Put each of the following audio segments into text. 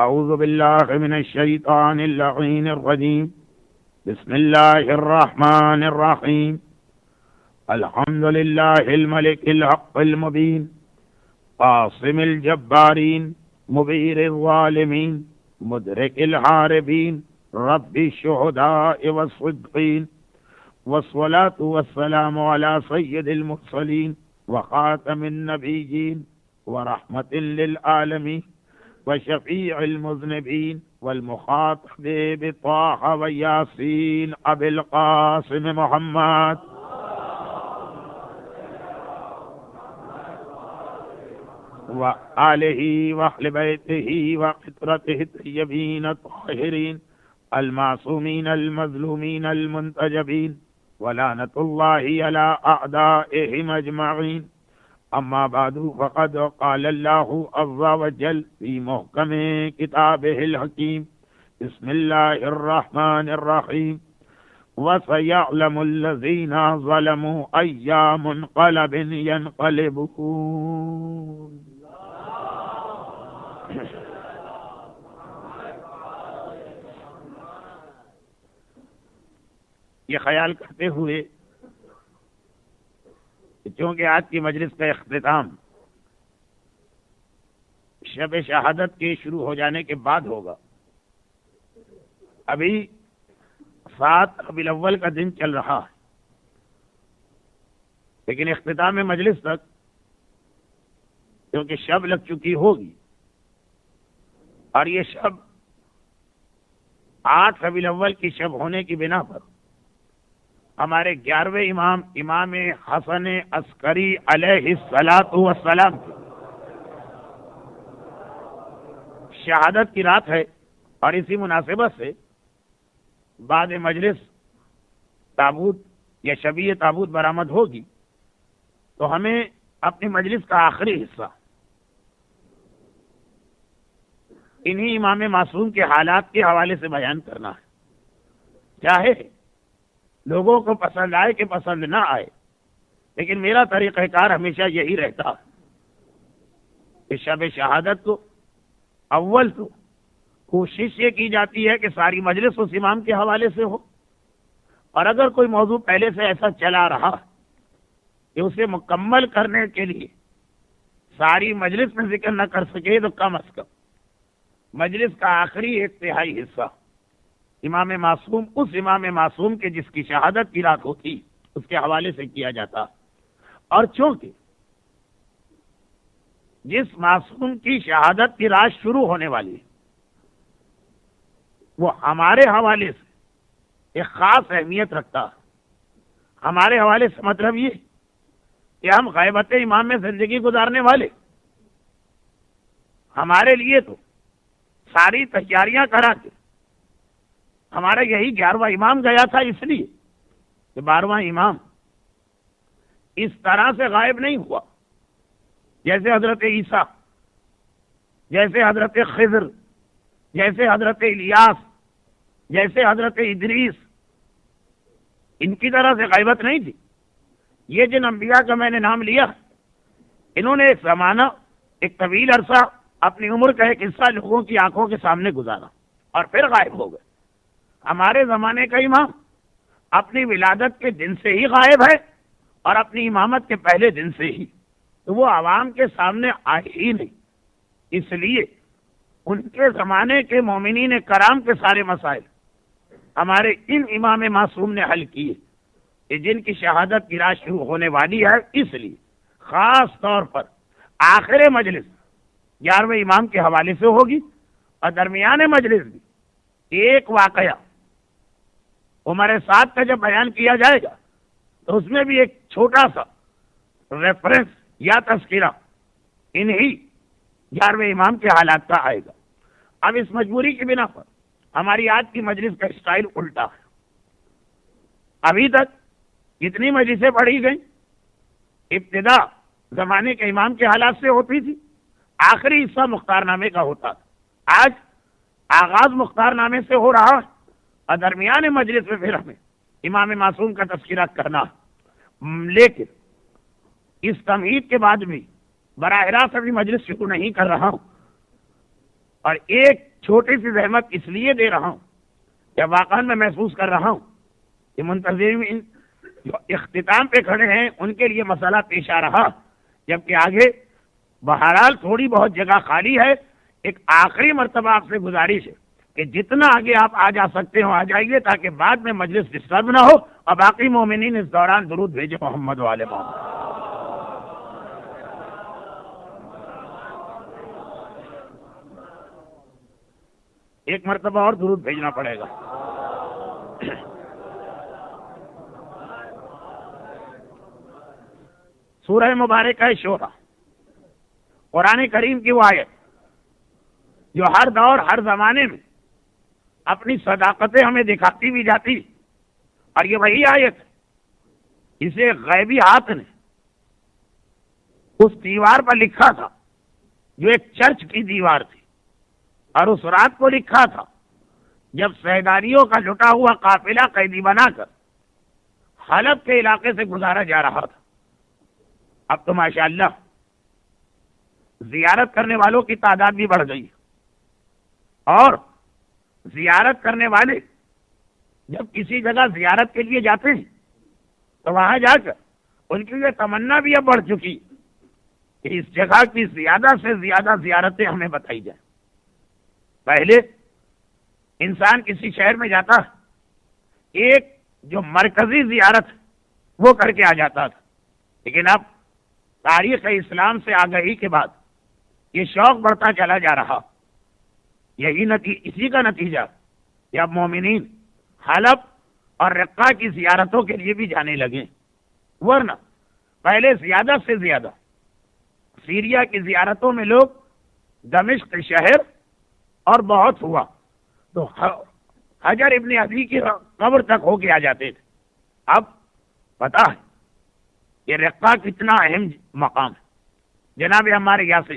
اعوذ باللہ من الشیطان اللعین الرجیم بسم اللہ الرحمن الرحیم الحمد للہ الملک الحق المبین قاسم الجبارین مبیر الظالمین مدرک الحاربین رب الشہداء والصدقین والصلاة والسلام علی سید المرسلین وخاتم النبیین ورحمت للعالمین وشفیع المذنبین والمخاطب بطاہ ویاسین ابی القاسم محمد وآلہ وأہل بیتہ وقطرتہ الطیبین الطاہرین المعصومین المظلومین المنتجبین ولعنۃ اللہ علی اعدائہم اجمعین اما بعد فقد قال اللہ عز وجل فی محکم کتابہ الحکیم بسم اللہ الرحمن الرحیم وَسَيَعْلَمُ الَّذِينَ ظَلَمُوا أَيَّ مُنْقَلَبٍ يَنْقَلِبُونَ۔ یہ خیال کرتے ہوئے چونکہ آج کی مجلس کا اختتام شب شہادت کے شروع ہو جانے کے بعد ہوگا، ابھی 7 ربیع الاول کا دن چل رہا ہے، لیکن اختتام مجلس تک کیونکہ شب لگ چکی ہوگی اور یہ شب 8 ربیع الاول کی شب ہونے کی بنا پر ہمارے 11ویں امام امام حسن عسکری علیہ الصلاۃ والسلام کی شہادت کی رات ہے، اور اسی مناسبت سے بعد مجلس تابوت یا شبیہ تابوت برآمد ہوگی تو ہمیں اپنی مجلس کا آخری حصہ انہی امام معصوم کے حالات کے حوالے سے بیان کرنا ہے، چاہے لوگوں کو پسند آئے کہ پسند نہ آئے، لیکن میرا طریقہ کار ہمیشہ یہی رہتا کہ شب شہادت کو اول تو کوشش یہ کی جاتی ہے کہ ساری مجلس اس امام کے حوالے سے ہو، اور اگر کوئی موضوع پہلے سے ایسا چلا رہا کہ اسے مکمل کرنے کے لیے ساری مجلس میں ذکر نہ کر سکے تو کم از کم مجلس کا آخری 1/3 حصہ امام معصوم، اس امام معصوم کے جس کی شہادت کی رات ہوتی اس کے حوالے سے کیا جاتا، اور چونکہ جس معصوم کی شہادت کی رات شروع ہونے والی ہے وہ ہمارے حوالے سے ایک خاص اہمیت رکھتا ہے۔ ہمارے حوالے سے مطلب یہ کہ ہم غیبت امام میں زندگی گزارنے والے، ہمارے لیے تو ساری تیاریاں کرا کے ہمارا یہی 11واں امام گیا تھا، اس لیے کہ 12واں امام اس طرح سے غائب نہیں ہوا جیسے حضرت عیسیٰ، جیسے حضرت خضر، جیسے حضرت الیاس، جیسے حضرت ادریس، ان کی طرح سے غیبت نہیں تھی۔ یہ جن انبیاء کا میں نے نام لیا، انہوں نے ایک زمانہ، ایک طویل عرصہ اپنی عمر کا ایک حصہ لوگوں کی آنکھوں کے سامنے گزارا اور پھر غائب ہو گئے۔ ہمارے زمانے کا امام اپنی ولادت کے دن سے ہی غائب ہے اور اپنی امامت کے پہلے دن سے ہی، تو وہ عوام کے سامنے آئے ہی نہیں، اس لیے ان کے زمانے کے مومنین کرام کے سارے مسائل ہمارے ان امام معصوم نے حل کیے کہ جن کی شہادت کی رات شروع ہونے والی ہے، اس لیے خاص طور پر آخر مجلس 11ویں امام کے حوالے سے ہوگی، اور درمیان مجلس بھی ایک واقعہ عمر سعد کا جب بیان کیا جائے گا تو اس میں بھی ایک چھوٹا سا ریفرنس یا تذکرہ انہی 11ویں امام کے حالات کا آئے گا۔ اب اس مجبوری کی بنا پر ہماری آج کی مجلس کا اسٹائل الٹا ہے۔ ابھی تک کتنی مجلسیں پڑھی گئیں؟ ابتدا زمانے کے امام کے حالات سے ہوتی تھی، آخری حصہ مختار نامے کا ہوتا تھا۔ آج آغاز مختار نامے سے ہو رہا ہے اور درمیان مجلس میں پھر ہمیں امام معصوم کا تذکرہ کرنا، لیکن اس تمہید کے بعد بھی براہ راست ابھی مجلس شروع نہیں کر رہا ہوں، اور ایک چھوٹی سی زحمت اس لیے دے رہا ہوں کہ واقعا میں محسوس کر رہا ہوں کہ منتظرین جو اختتام پہ کھڑے ہیں ان کے لیے مسئلہ پیش آ رہا، جبکہ آگے بہرحال تھوڑی بہت جگہ خالی ہے۔ ایک آخری مرتبہ آپ سے گزارش ہے کہ جتنا آگے آپ آ جا سکتے ہو آ جائیے، تاکہ بعد میں مجلس ڈسٹرب نہ ہو، اور باقی مومنین اس دوران درود بھیجے محمد و آل محمد۔ ایک مرتبہ اور درود بھیجنا پڑے گا۔ سورہ مبارکہ شورى، قرآن کریم کی وہ آیت جو ہر دور ہر زمانے میں اپنی صداقتیں ہمیں دکھاتی بھی جاتی، اور یہ وہی آیت اسے غیبی ہاتھ نے اس دیوار پر لکھا تھا جو ایک چرچ کی دیوار تھی، اور اس رات کو لکھا تھا جب سہداریوں کا لٹا ہوا قافلہ قیدی بنا کر حلب کے علاقے سے گزارا جا رہا تھا۔ اب تو ماشاءاللہ زیارت کرنے والوں کی تعداد بھی بڑھ گئی، اور زیارت کرنے والے جب کسی جگہ زیارت کے لیے جاتے ہیں تو وہاں جا کر ان کی یہ تمنا بھی اب بڑھ چکی کہ اس جگہ کی زیادہ سے زیادہ زیارتیں ہمیں بتائی جائیں۔ پہلے انسان کسی شہر میں جاتا، ایک جو مرکزی زیارت وہ کر کے آ جاتا تھا، لیکن اب تاریخ اسلام سے آگہی کے بعد یہ شوق بڑھتا چلا جا رہا۔ اسی کا نتیجہ کہ اب مومنین حلب اور رقہ کی زیارتوں کے لیے بھی جانے لگے، ورنہ پہلے زیادہ سے زیادہ سیریا کی زیارتوں میں لوگ دمشق شہر اور بہت ہوا تو حجر ابن عدی کی قبر تک ہو کے آ جاتے تھے۔ اب پتہ ہے کہ رقہ کتنا اہم مقام ہے۔ جناب ہمارے یاسر،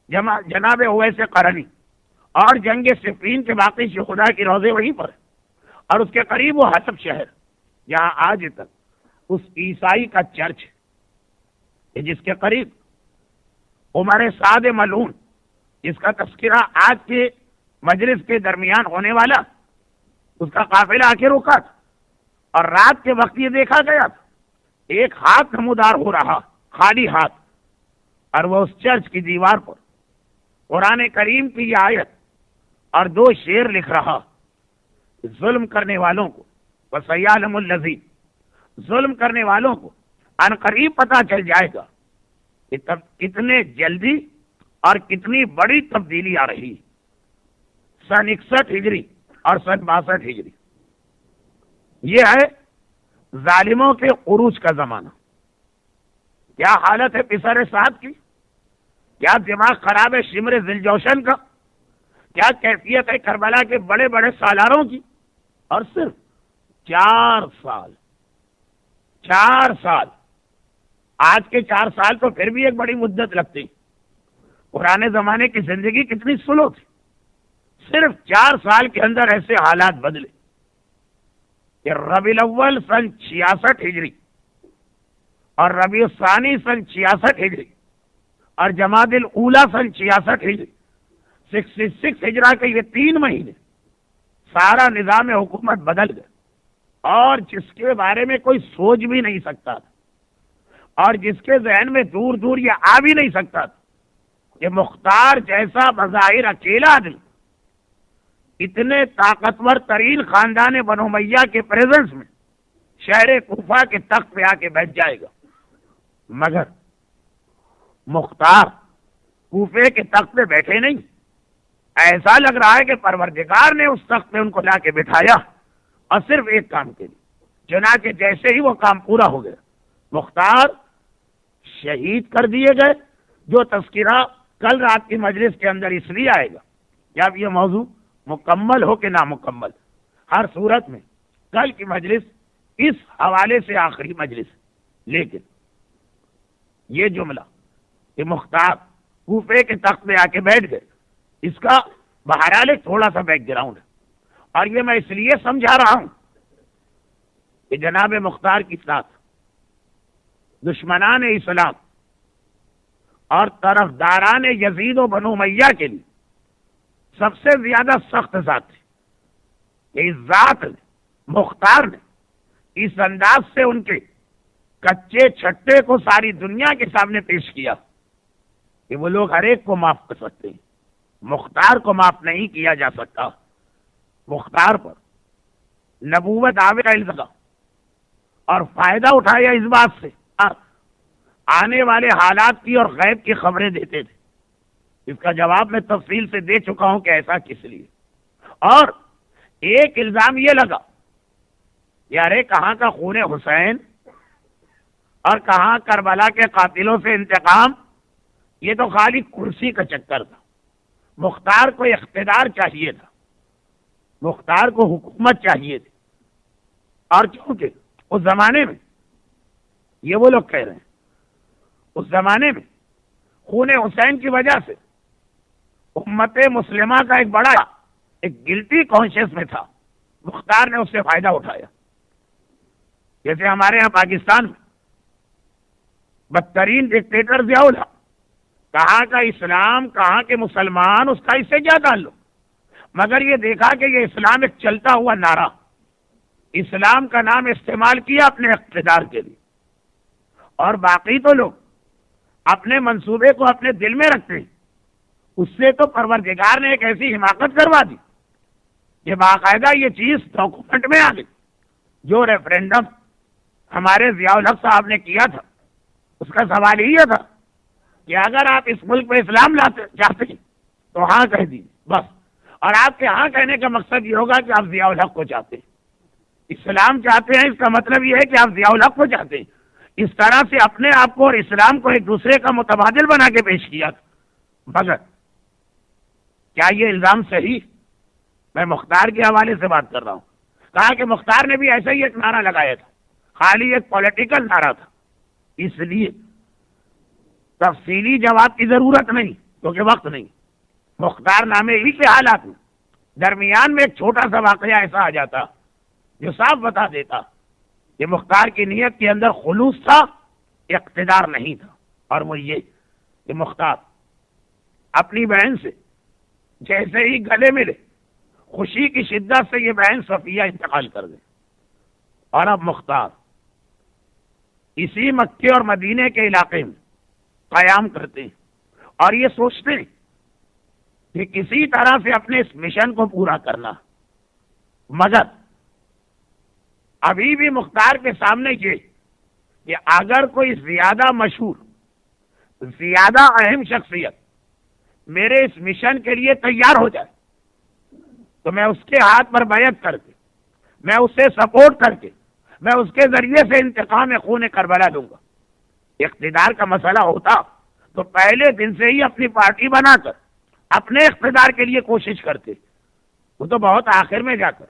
جناب اویس قرنی اور جنگ صفین کے باقی شہداء کی روضے وہیں پر ہے، اور اس کے قریب وہ حسب شہر جہاں آج تک اس عیسائی کا چرچ ہے، جس کے قریب عمر سعد ملعون، جس کا تذکرہ آج کے مجلس کے درمیان ہونے والا، اس کا قافلہ آ کے رکا تھا، اور رات کے وقت یہ دیکھا گیا تھا ایک ہاتھ نمودار ہو رہا، خالی ہاتھ، اور وہ اس چرچ کی دیوار پر قرآن کریم کی یہ آیت اور دو شعر لکھ رہا، ظلم کرنے والوں کو وَسَيَعْلَمُ الَّذِينَ، ظلم کرنے والوں کو ان قریب پتہ چل جائے گا کہ تب کتنے جلدی اور کتنی بڑی تبدیلی آ رہی۔ سن 61 ہجری اور سن 62 ہجری، یہ ہے ظالموں کے عروج کا زمانہ۔ کیا حالت ہے پسر سعد کی، کیا دماغ خراب ہے شمر ذیلجوشن کا، کیا کیفیت ہے کربلا کے بڑے بڑے سالاروں کی، اور صرف 4 سال، آج کے 4 سال تو پھر بھی ایک بڑی مدت لگتی، پرانے زمانے کی زندگی کتنی سلو تھی، صرف 4 سال کے اندر ایسے حالات بدلے کہ ربیع الاول سن 66 ہجری اور ربیع الثانی سن 66 ہجری اور جمادی الاولی سن 66 ہجری، 66 ہجرہ کے یہ 3 مہینے سارا نظام حکومت بدل گئے، اور جس کے بارے میں کوئی سوچ بھی نہیں سکتا تھا، اور جس کے ذہن میں دور دور یہ آ بھی نہیں سکتا تھا کہ مختار جیسا بظاہر اکیلا آدمی اتنے طاقتور ترین خاندان بنو امیہ کے پریزنس میں شہر کوفہ کے تخت پہ آ کے بیٹھ جائے گا۔ مگر مختار کوفے کے تخت پہ بیٹھے نہیں، ایسا لگ رہا ہے کہ پروردگار نے اس تخت پہ ان کو لا کے بٹھایا، اور صرف ایک کام کے لیے، چنانچہ جیسے ہی وہ کام پورا ہو گیا مختار شہید کر دیے گئے، جو تذکرہ کل رات کی مجلس کے اندر اس لیے آئے گا جب یہ موضوع مکمل ہو کہ نامکمل، ہر صورت میں کل کی مجلس اس حوالے سے آخری مجلس، لیکن یہ جملہ کہ مختار کوفے کے تخت پہ آ کے بیٹھ گئے، اس کا بہرحال ایک تھوڑا سا بیک گراؤنڈ ہے، اور یہ میں اس لیے سمجھا رہا ہوں کہ جناب مختار کی ساتھ دشمنان اسلام اور طرفداران یزید و بنو امیہ کے لیے سب سے زیادہ سخت ذات تھی کہ اس ذات نے، مختار نے، اس انداز سے ان کے کچے چھٹے کو ساری دنیا کے سامنے پیش کیا کہ وہ لوگ ہر ایک کو معاف کر سکتے ہیں، مختار کو معاف نہیں کیا جا سکتا۔ مختار پر نبوت آوے کا الزام اور فائدہ اٹھایا اس بات سے، آنے والے حالات کی اور غیب کی خبریں دیتے تھے۔ اس کا جواب میں تفصیل سے دے چکا ہوں کہ ایسا کس لیے۔ اور ایک الزام یہ لگا کہ ارے کہاں کا خون حسین اور کہاں کربلا کے قاتلوں سے انتقام، یہ تو خالی کرسی کا چکر تھا۔ مختار کو اقتدار چاہیے تھا، مختار کو حکومت چاہیے تھی، اور کیونکہ اس زمانے میں یہ وہ لوگ کہہ رہے ہیں، اس زمانے میں خون حسین کی وجہ سے امت مسلمہ کا ایک بڑا گلٹی کانشیس میں تھا، مختار نے اس سے فائدہ اٹھایا۔ جیسے ہمارے یہاں پاکستان میں بدترین ڈکٹیٹر ضیاء الحق، کہاں کا اسلام کہاں کے مسلمان، اس کا اس سے کیا تعلق، مگر یہ دیکھا کہ یہ اسلام ایک چلتا ہوا نعرہ، اسلام کا نام استعمال کیا اپنے اقتدار کے لیے، اور باقی تو لوگ اپنے منصوبے کو اپنے دل میں رکھتے ہیں۔ اس سے تو پروردگار نے ایک ایسی حماقت کروا دی کہ باقاعدہ یہ چیز ڈاکومنٹ میں آ گئی۔ جو ریفرینڈم ہمارے ضیاء الحق صاحب نے کیا تھا، اس کا سوال یہ تھا کہ اگر آپ اس ملک میں اسلام لاتے چاہتے ہیں تو ہاں کہہ دیجیے بس، اور آپ کے ہاں کہنے کا مقصد یہ ہوگا کہ آپ ضیاء الحق کو چاہتے ہیں، اسلام چاہتے ہیں، اس کا مطلب یہ ہے کہ آپ ضیاء الحق کو چاہتے ہیں۔ اس طرح سے اپنے آپ کو اور اسلام کو ایک دوسرے کا متبادل بنا کے پیش کیا تھا۔ مگر کیا یہ الزام صحیح؟ میں مختار کے حوالے سے بات کر رہا ہوں۔ کہا کہ مختار نے بھی ایسا ہی ایک نعرہ لگایا تھا، خالی ایک پولیٹیکل نعرہ تھا، اس لیے تفصیلی جواب کی ضرورت نہیں کیونکہ وقت نہیں۔ مختار نامے ہی کے حالات میں درمیان میں ایک چھوٹا سا واقعہ ایسا آ جاتا جو صاف بتا دیتا کہ مختار کی نیت کے اندر خلوص تھا، اقتدار نہیں تھا، اور وہ یہ کہ مختار اپنی بہن سے جیسے ہی گلے ملے، خوشی کی شدت سے یہ بہن صفیہ انتقال کر گئی، اور اب مختار اسی مکے اور مدینے کے علاقے میں قیام کرتے ہیں اور یہ سوچتے ہیں کہ کسی طرح سے اپنے اس مشن کو پورا کرنا۔ مگر ابھی بھی مختار کے سامنے یہ کہ اگر کوئی زیادہ مشہور، زیادہ اہم شخصیت میرے اس مشن کے لیے تیار ہو جائے تو میں اس کے ہاتھ پر بیعت کر کے، میں اسے سپورٹ کر کے، میں اس کے ذریعے سے انتقام خون کربلا لوں گا۔ اقتدار کا مسئلہ ہوتا تو پہلے دن سے ہی اپنی پارٹی بنا کر اپنے اقتدار کے لیے کوشش کرتے۔ وہ تو بہت آخر میں جا کر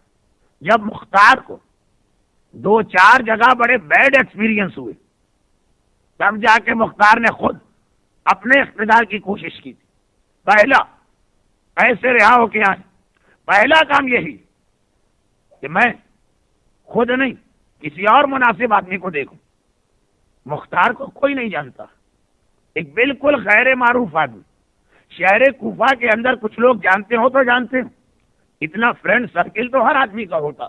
جب مختار کو 2-4 جگہ بڑے بیڈ ایکسپیرینس ہوئے، تب جا کے مختار نے خود اپنے اقتدار کی کوشش کی تھی۔ پہلا ایسے رہا ہو کے آئے، پہلا کام یہی کہ میں خود نہیں کسی اور مناسب آدمی کو دیکھوں۔ مختار کو کوئی نہیں جانتا، ایک بالکل غیر معروف آدمی، شہر کوفہ کے اندر کچھ لوگ جانتے ہو تو جانتے ہیں، اتنا فرینڈ سرکل تو ہر آدمی کا ہوتا۔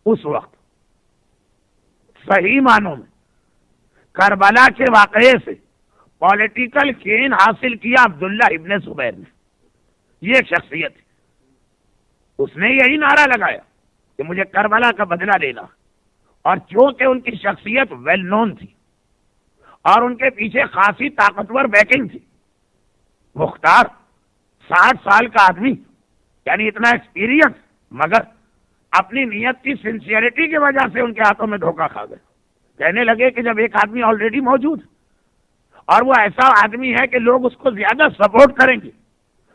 اس وقت صحیح معنوں میں کربلا کے واقعے سے پولیٹیکل گین حاصل کیا عبداللہ ابن زبیر نے۔ یہ ایک شخصیت ہے، اس نے یہی نعرہ لگایا کہ مجھے کربلا کا بدلہ لینا، اور چونکہ ان کی شخصیت ویل نون تھی اور ان کے پیچھے خاصی طاقتور بیکنگ تھی، مختار 60 سال کا آدمی، یعنی اتنا ایکسپیرینس، مگر اپنی نیت کی سنسیئرٹی کی وجہ سے ان کے ہاتھوں میں دھوکہ کھا گئے۔ کہنے لگے کہ جب ایک آدمی آلریڈی موجود اور وہ ایسا آدمی ہے کہ لوگ اس کو زیادہ سپورٹ کریں گے،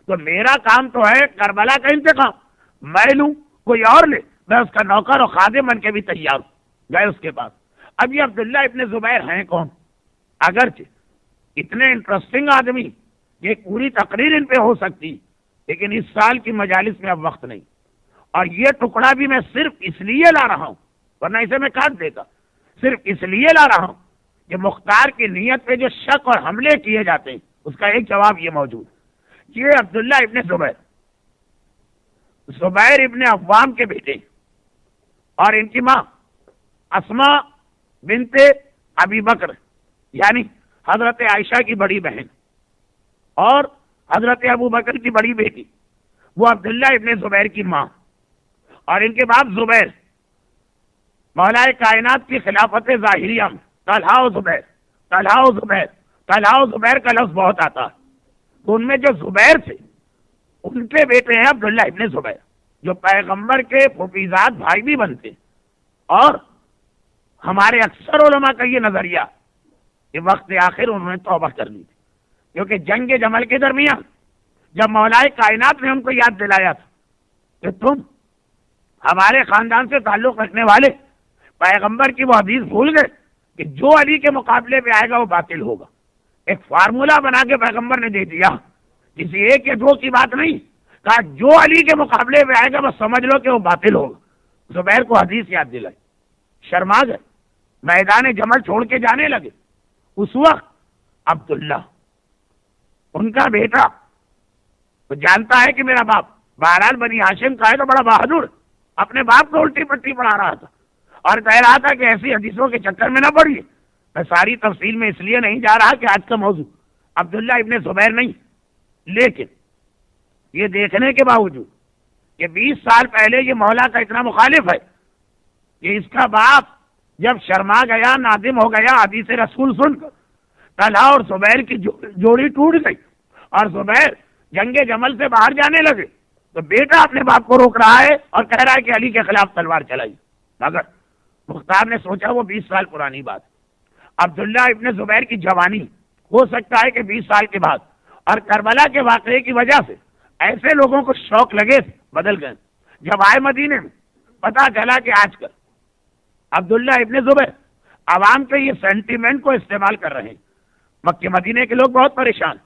تو میرا کام تو ہے کربلا کا انتقام، میں لوں کوئی اور لے، میں اس کا نوکر اور خادم بن کے بھی تیار ہوں۔ گئے اس کے پاس۔ اب یہ عبداللہ ابن زبیر ہیں کون؟ اگرچہ اتنے انٹرسٹنگ آدمی، یہ پوری تقریر ان پہ ہو سکتی، لیکن اس سال کی مجالس میں اب وقت نہیں، اور یہ ٹکڑا بھی میں صرف اس لیے لا رہا ہوں، ورنہ اسے میں کاٹ دیتا، صرف اس لیے لا رہا ہوں کہ مختار کی نیت پہ جو شک اور حملے کیے جاتے ہیں اس کا ایک جواب یہ موجود۔ یہ عبداللہ ابن زبیر زبیر ابن عوام کے بیٹے اور ان کی ماں اسما بنت ابی بکر یعنی حضرت عائشہ کی بڑی بہن اور حضرت ابو بکر کی بڑی بیٹی وہ عبداللہ ابن زبیر کی ماں اور ان کے باپ زبیر مولا کائنات کی خلافت ظاہریہ میں طلحہ و زبیر طلحہ و زبیر طلحہ و زبیر کا لفظ بہت آتا ہے، تو ان میں جو زبیر تھے ان کے بیٹے ہیں عبداللہ ابن زبیر جو پیغمبر کے پھوپھیزاد بھائی بھی بنتے، اور ہمارے اکثر علماء کا یہ نظریہ کہ وقت آخر انہوں نے توبہ کر لی تھی، کیونکہ جنگ جمل کے درمیان جب مولا کائنات نے ان کو یاد دلایا تھا کہ تم ہمارے خاندان سے تعلق رکھنے والے پیغمبر کی وہ حدیث بھول گئے کہ جو علی کے مقابلے پہ آئے گا وہ باطل ہوگا، ایک فارمولا بنا کے پیغمبر نے دے دیا، کسی ایک یا دو کی بات نہیں، کہا جو علی کے مقابلے پہ آئے گا بس سمجھ لو کہ وہ باطل ہوگا۔ زبیر کو حدیث یاد دلائی، شرما گئے، میدان جمل چھوڑ کے جانے لگے۔ اس وقت عبداللہ ان کا بیٹا تو جانتا ہے کہ میرا باپ بہرحال بنی ہاشم کا ہے تو بڑا بہادر، اپنے باپ کو الٹی پٹی پڑھا رہا تھا اور کہہ رہا تھا کہ ایسی حدیثوں کے چکر میں نہ پڑیے۔ میں ساری تفصیل میں اس لیے نہیں جا رہا کہ آج کا موضوع عبداللہ ابن زبیر نہیں، لیکن یہ دیکھنے کے باوجود کہ 20 سال پہلے یہ مولا کا اتنا مخالف ہے کہ اس کا باپ جب شرما گیا، نادم ہو گیا حدیث رسول سن کر، طلحہ اور زبیر کی جوڑی ٹوٹ گئی اور زبیر جنگ جمل سے باہر جانے لگے، تو بیٹا اپنے باپ کو روک رہا ہے اور کہہ رہا ہے کہ علی کے خلاف تلوار چلائی، مگر مختار نے سوچا وہ 20 سال پرانی بات، عبداللہ ابن زبیر کی جوانی ہو سکتا ہے کہ 20 سال کے بعد اور کربلا کے واقعے کی وجہ سے ایسے لوگوں کو شوق لگے بدل گئے۔ جب آئے مدینے میں پتا چلا کہ آج کل عبداللہ ابن زبیر عوام کے یہ سینٹیمنٹ کو استعمال کر رہے ہیں، مکہ مدینے کے لوگ بہت پریشان،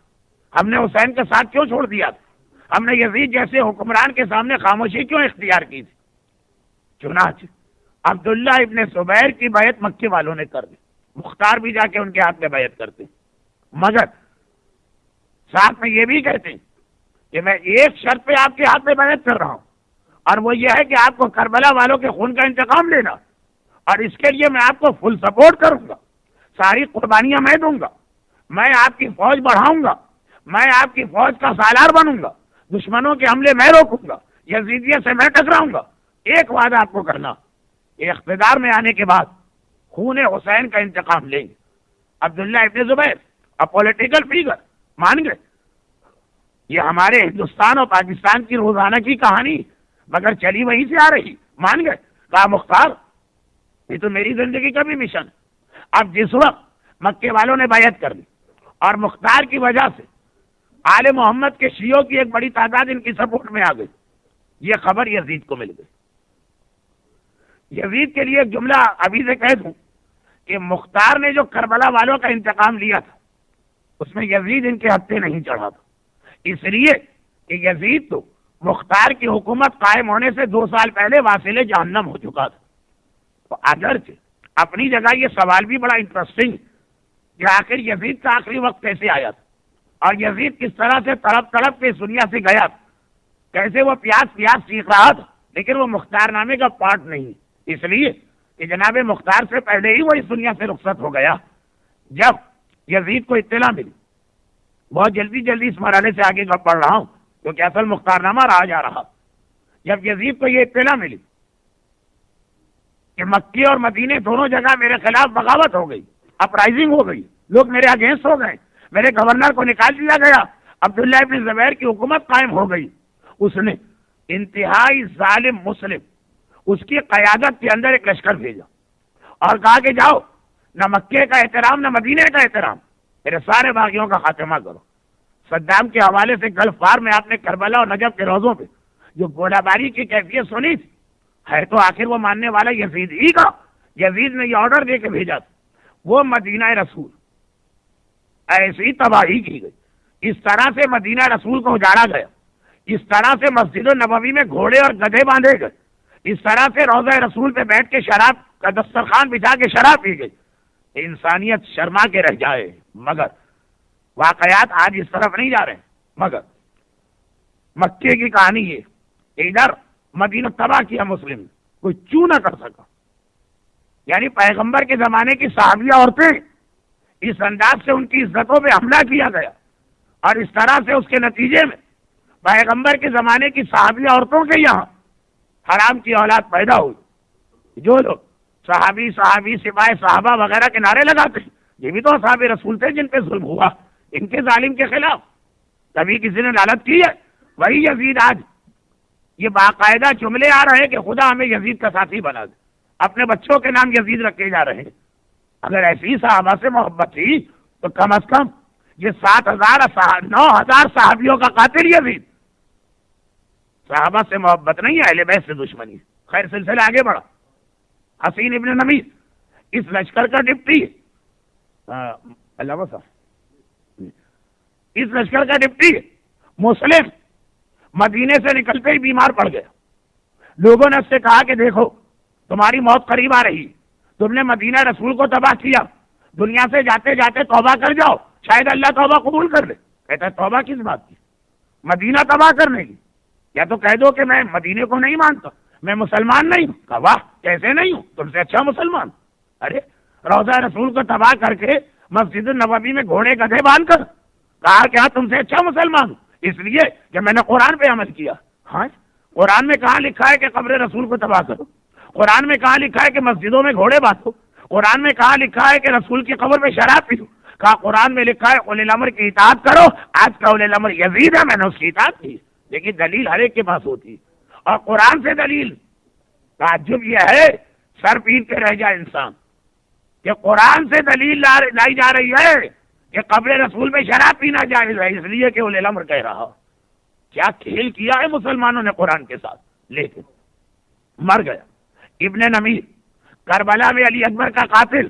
ہم نے حسین کا ساتھ کیوں چھوڑ دیا تھا، ہم نے یزید جیسے حکمران کے سامنے خاموشی کیوں اختیار کی تھی۔ چنانچہ عبداللہ ابن زبیر کی بیعت مکے والوں نے کر دی، مختار بھی جا کے ان کے ہاتھ میں بیعت کرتے، مگر ساتھ میں یہ بھی کہتے ہیں کہ میں ایک شرط پہ آپ کے ہاتھ میں بیعت کر رہا ہوں، اور وہ یہ ہے کہ آپ کو کربلا والوں کے خون کا انتقام لینا، اور اس کے لیے میں آپ کو فل سپورٹ کروں گا، ساری قربانیاں میں دوں گا، میں آپ کی فوج بڑھاؤں گا، میں آپ کی فوج کا سالار بنوں گا، دشمنوں کے حملے میں روکوں گا، یزیدیت سے میں ٹکراؤں گا، ایک وعدہ آپ کو کرنا، یہ اقتدار میں آنے کے بعد خون حسین کا انتقام لیں گے۔ عبداللہ ابن زبیر اب پولیٹیکل فیگر مان گئے، یہ ہمارے ہندوستان اور پاکستان کی روزانہ کی کہانی مگر چلی وہیں سے آ رہی، مان گئے، کہا مختار یہ تو میری زندگی کا بھی مشن۔ اب جس وقت مکے والوں نے بیعت کر لی اور مختار کی وجہ سے آل محمد کے شیعوں کی ایک بڑی تعداد ان کی سپورٹ میں آ گئی، یہ خبر یزید کو مل گئی۔ یزید کے لیے ایک جملہ ابھی سے کہہ دوں کہ مختار نے جو کربلا والوں کا انتقام لیا تھا اس میں یزید ان کے ہتھے نہیں چڑھا تھا، اس لیے کہ یزید تو مختار کی حکومت قائم ہونے سے 2 سال پہلے واصل جہنم ہو چکا تھا۔ تو اگرچہ اپنی جگہ یہ سوال بھی بڑا انٹرسٹنگ کہ آخر یزید کا آخری وقت کیسے آیا تھا اور یزید کس طرح سے تڑپ تڑپ کے اس دنیا سے گیا تھا، کیسے وہ پیاس سیکھ رہا تھا، لیکن وہ مختار نامے کا پارٹ نہیں، اس لیے کہ جناب مختار سے پہلے ہی وہ اس دنیا سے رخصت ہو گیا۔ جب یزید کو اطلاع ملی، بہت جلدی اس مرحلے سے آگے بڑھ رہا ہوں کیونکہ اصل مختار نامہ رہا جا رہا، جب یزید کو یہ اطلاع ملی کہ مکی اور مدینے دونوں جگہ میرے خلاف بغاوت ہو گئی، اپرائزنگ ہو گئی، لوگ میرے اگینسٹ ہو گئے، میرے گورنر کو نکال دیا گیا، عبداللہ ابن زبیر کی حکومت قائم ہو گئی، اس نے انتہائی ظالم مسلم اس کی قیادت کے اندر ایک لشکر بھیجا اور کہا کہ جاؤ، نہ مکے کا احترام نہ مدینے کا احترام، میرے سارے باغیوں کا خاتمہ کرو۔ صدام کے حوالے سے گلف وار میں آپ نے کربلا اور نجف کے روزوں پہ جو گولہ باری کی کیفیت سنی تھی، ہے تو آخر وہ ماننے والا یزید ہی کا، یزید نے یہ آرڈر دے کے بھیجا تھا، وہ مدینہ رسول ایسی تباہی کی گئی، اس طرح سے مدینہ رسول کو اجاڑا گیا، اس طرح سے مسجد النبوی میں گھوڑے اور گدھے باندھے گئے، اس طرح سے روضہ رسول پہ بیٹھ کے شراب کا دسترخوان بچھا کے شراب پی گئی، انسانیت شرما کے رہ جائے۔ مگر واقعات آج اس طرف نہیں جا رہے، مگر مکے کی کہانی یہ ادھر مدینہ تباہ کیا مسلم، کوئی چوں نہ کر سکا. یعنی پیغمبر کے زمانے کی صحابیہ عورتیں اس انداز سے ان کی عزتوں پہ حملہ کیا گیا، اور اس طرح سے اس کے نتیجے میں پیغمبر کے زمانے کی صحابیہ عورتوں کے یہاں حرام کی اولاد پیدا ہوئی. جو لوگ صحابی صحابی سپاہی صحابہ وغیرہ کے نعرے لگاتے ہیں، یہ بھی تو اصحاب رسول تھے جن پہ ظلم ہوا، ان کے ظالم کے خلاف کبھی کسی نے لعنت کی ہے؟ وہی یزید آج یہ باقاعدہ جملے آ رہے ہیں کہ خدا ہمیں یزید کا ساتھی بنا دے، اپنے بچوں کے نام یزید رکھے جا رہے ہیں. اگر ایسی صحابہ سے محبت تھی تو کم از کم یہ 9,000 صحابیوں کا قاتل یزید. صحابہ سے محبت نہیں ہے، اہل بیت سے دشمنی. خیر سلسلہ آگے بڑھا. حسین ابن نمیر اس لشکر کا ڈپٹی اس لشکر کا ڈپٹی مسلم مدینے سے نکلتے ہی بیمار پڑ گیا. لوگوں نے اس سے کہا کہ دیکھو تمہاری موت قریب آ رہی، تم نے مدینہ رسول کو تباہ کیا، دنیا سے جاتے جاتے توبہ کر جاؤ، شاید اللہ توبہ قبول کر لے. کہتا ہے توبہ کس بات کی؟ مدینہ تباہ کرنے کی؟ یا تو کہہ دو کہ میں مدینے کو نہیں مانتا، میں مسلمان نہیں ہوں. کہا واہ کیسے نہیں ہوں، تم سے اچھا مسلمان. ارے روضہ رسول کو تباہ کر کے مسجد النبوی میں گھوڑے گدھے باندھ کر کہا کہ ہاں تم سے اچھا مسلمان ہوں اس لیے کہ میں نے قرآن پہ عمل کیا. ہاں قرآن میں کہاں لکھا ہے کہ قبر رسول کو تباہ کرو؟ قرآن میں کہاں لکھا ہے کہ مسجدوں میں گھوڑے باندھو؟ قرآن میں کہاں لکھا ہے کہ رسول کی قبر میں شراب پیو؟ کہا قرآن میں لکھا ہے اولی الامر کی اطاعت کرو. آج کا اولی الامر یزید ہے، میں نے اس کی اطاعت کی. لیکن دلیل ہر ایک کے پاس ہوتی، اور قرآن سے دلیل. تعجب یہ ہے سر پیر کے رہ جائے انسان کہ قرآن سے دلیل لائی جا رہی ہے کہ قبر رسول میں شراب پینا جائز ہے، اس لیے کہ اولی الامر کہہ رہا. کیا کھیل کیا ہے مسلمانوں نے قرآن کے ساتھ. لیکن مر گیا ابن نمیر، کربلا میں علی اکبر کا قاتل.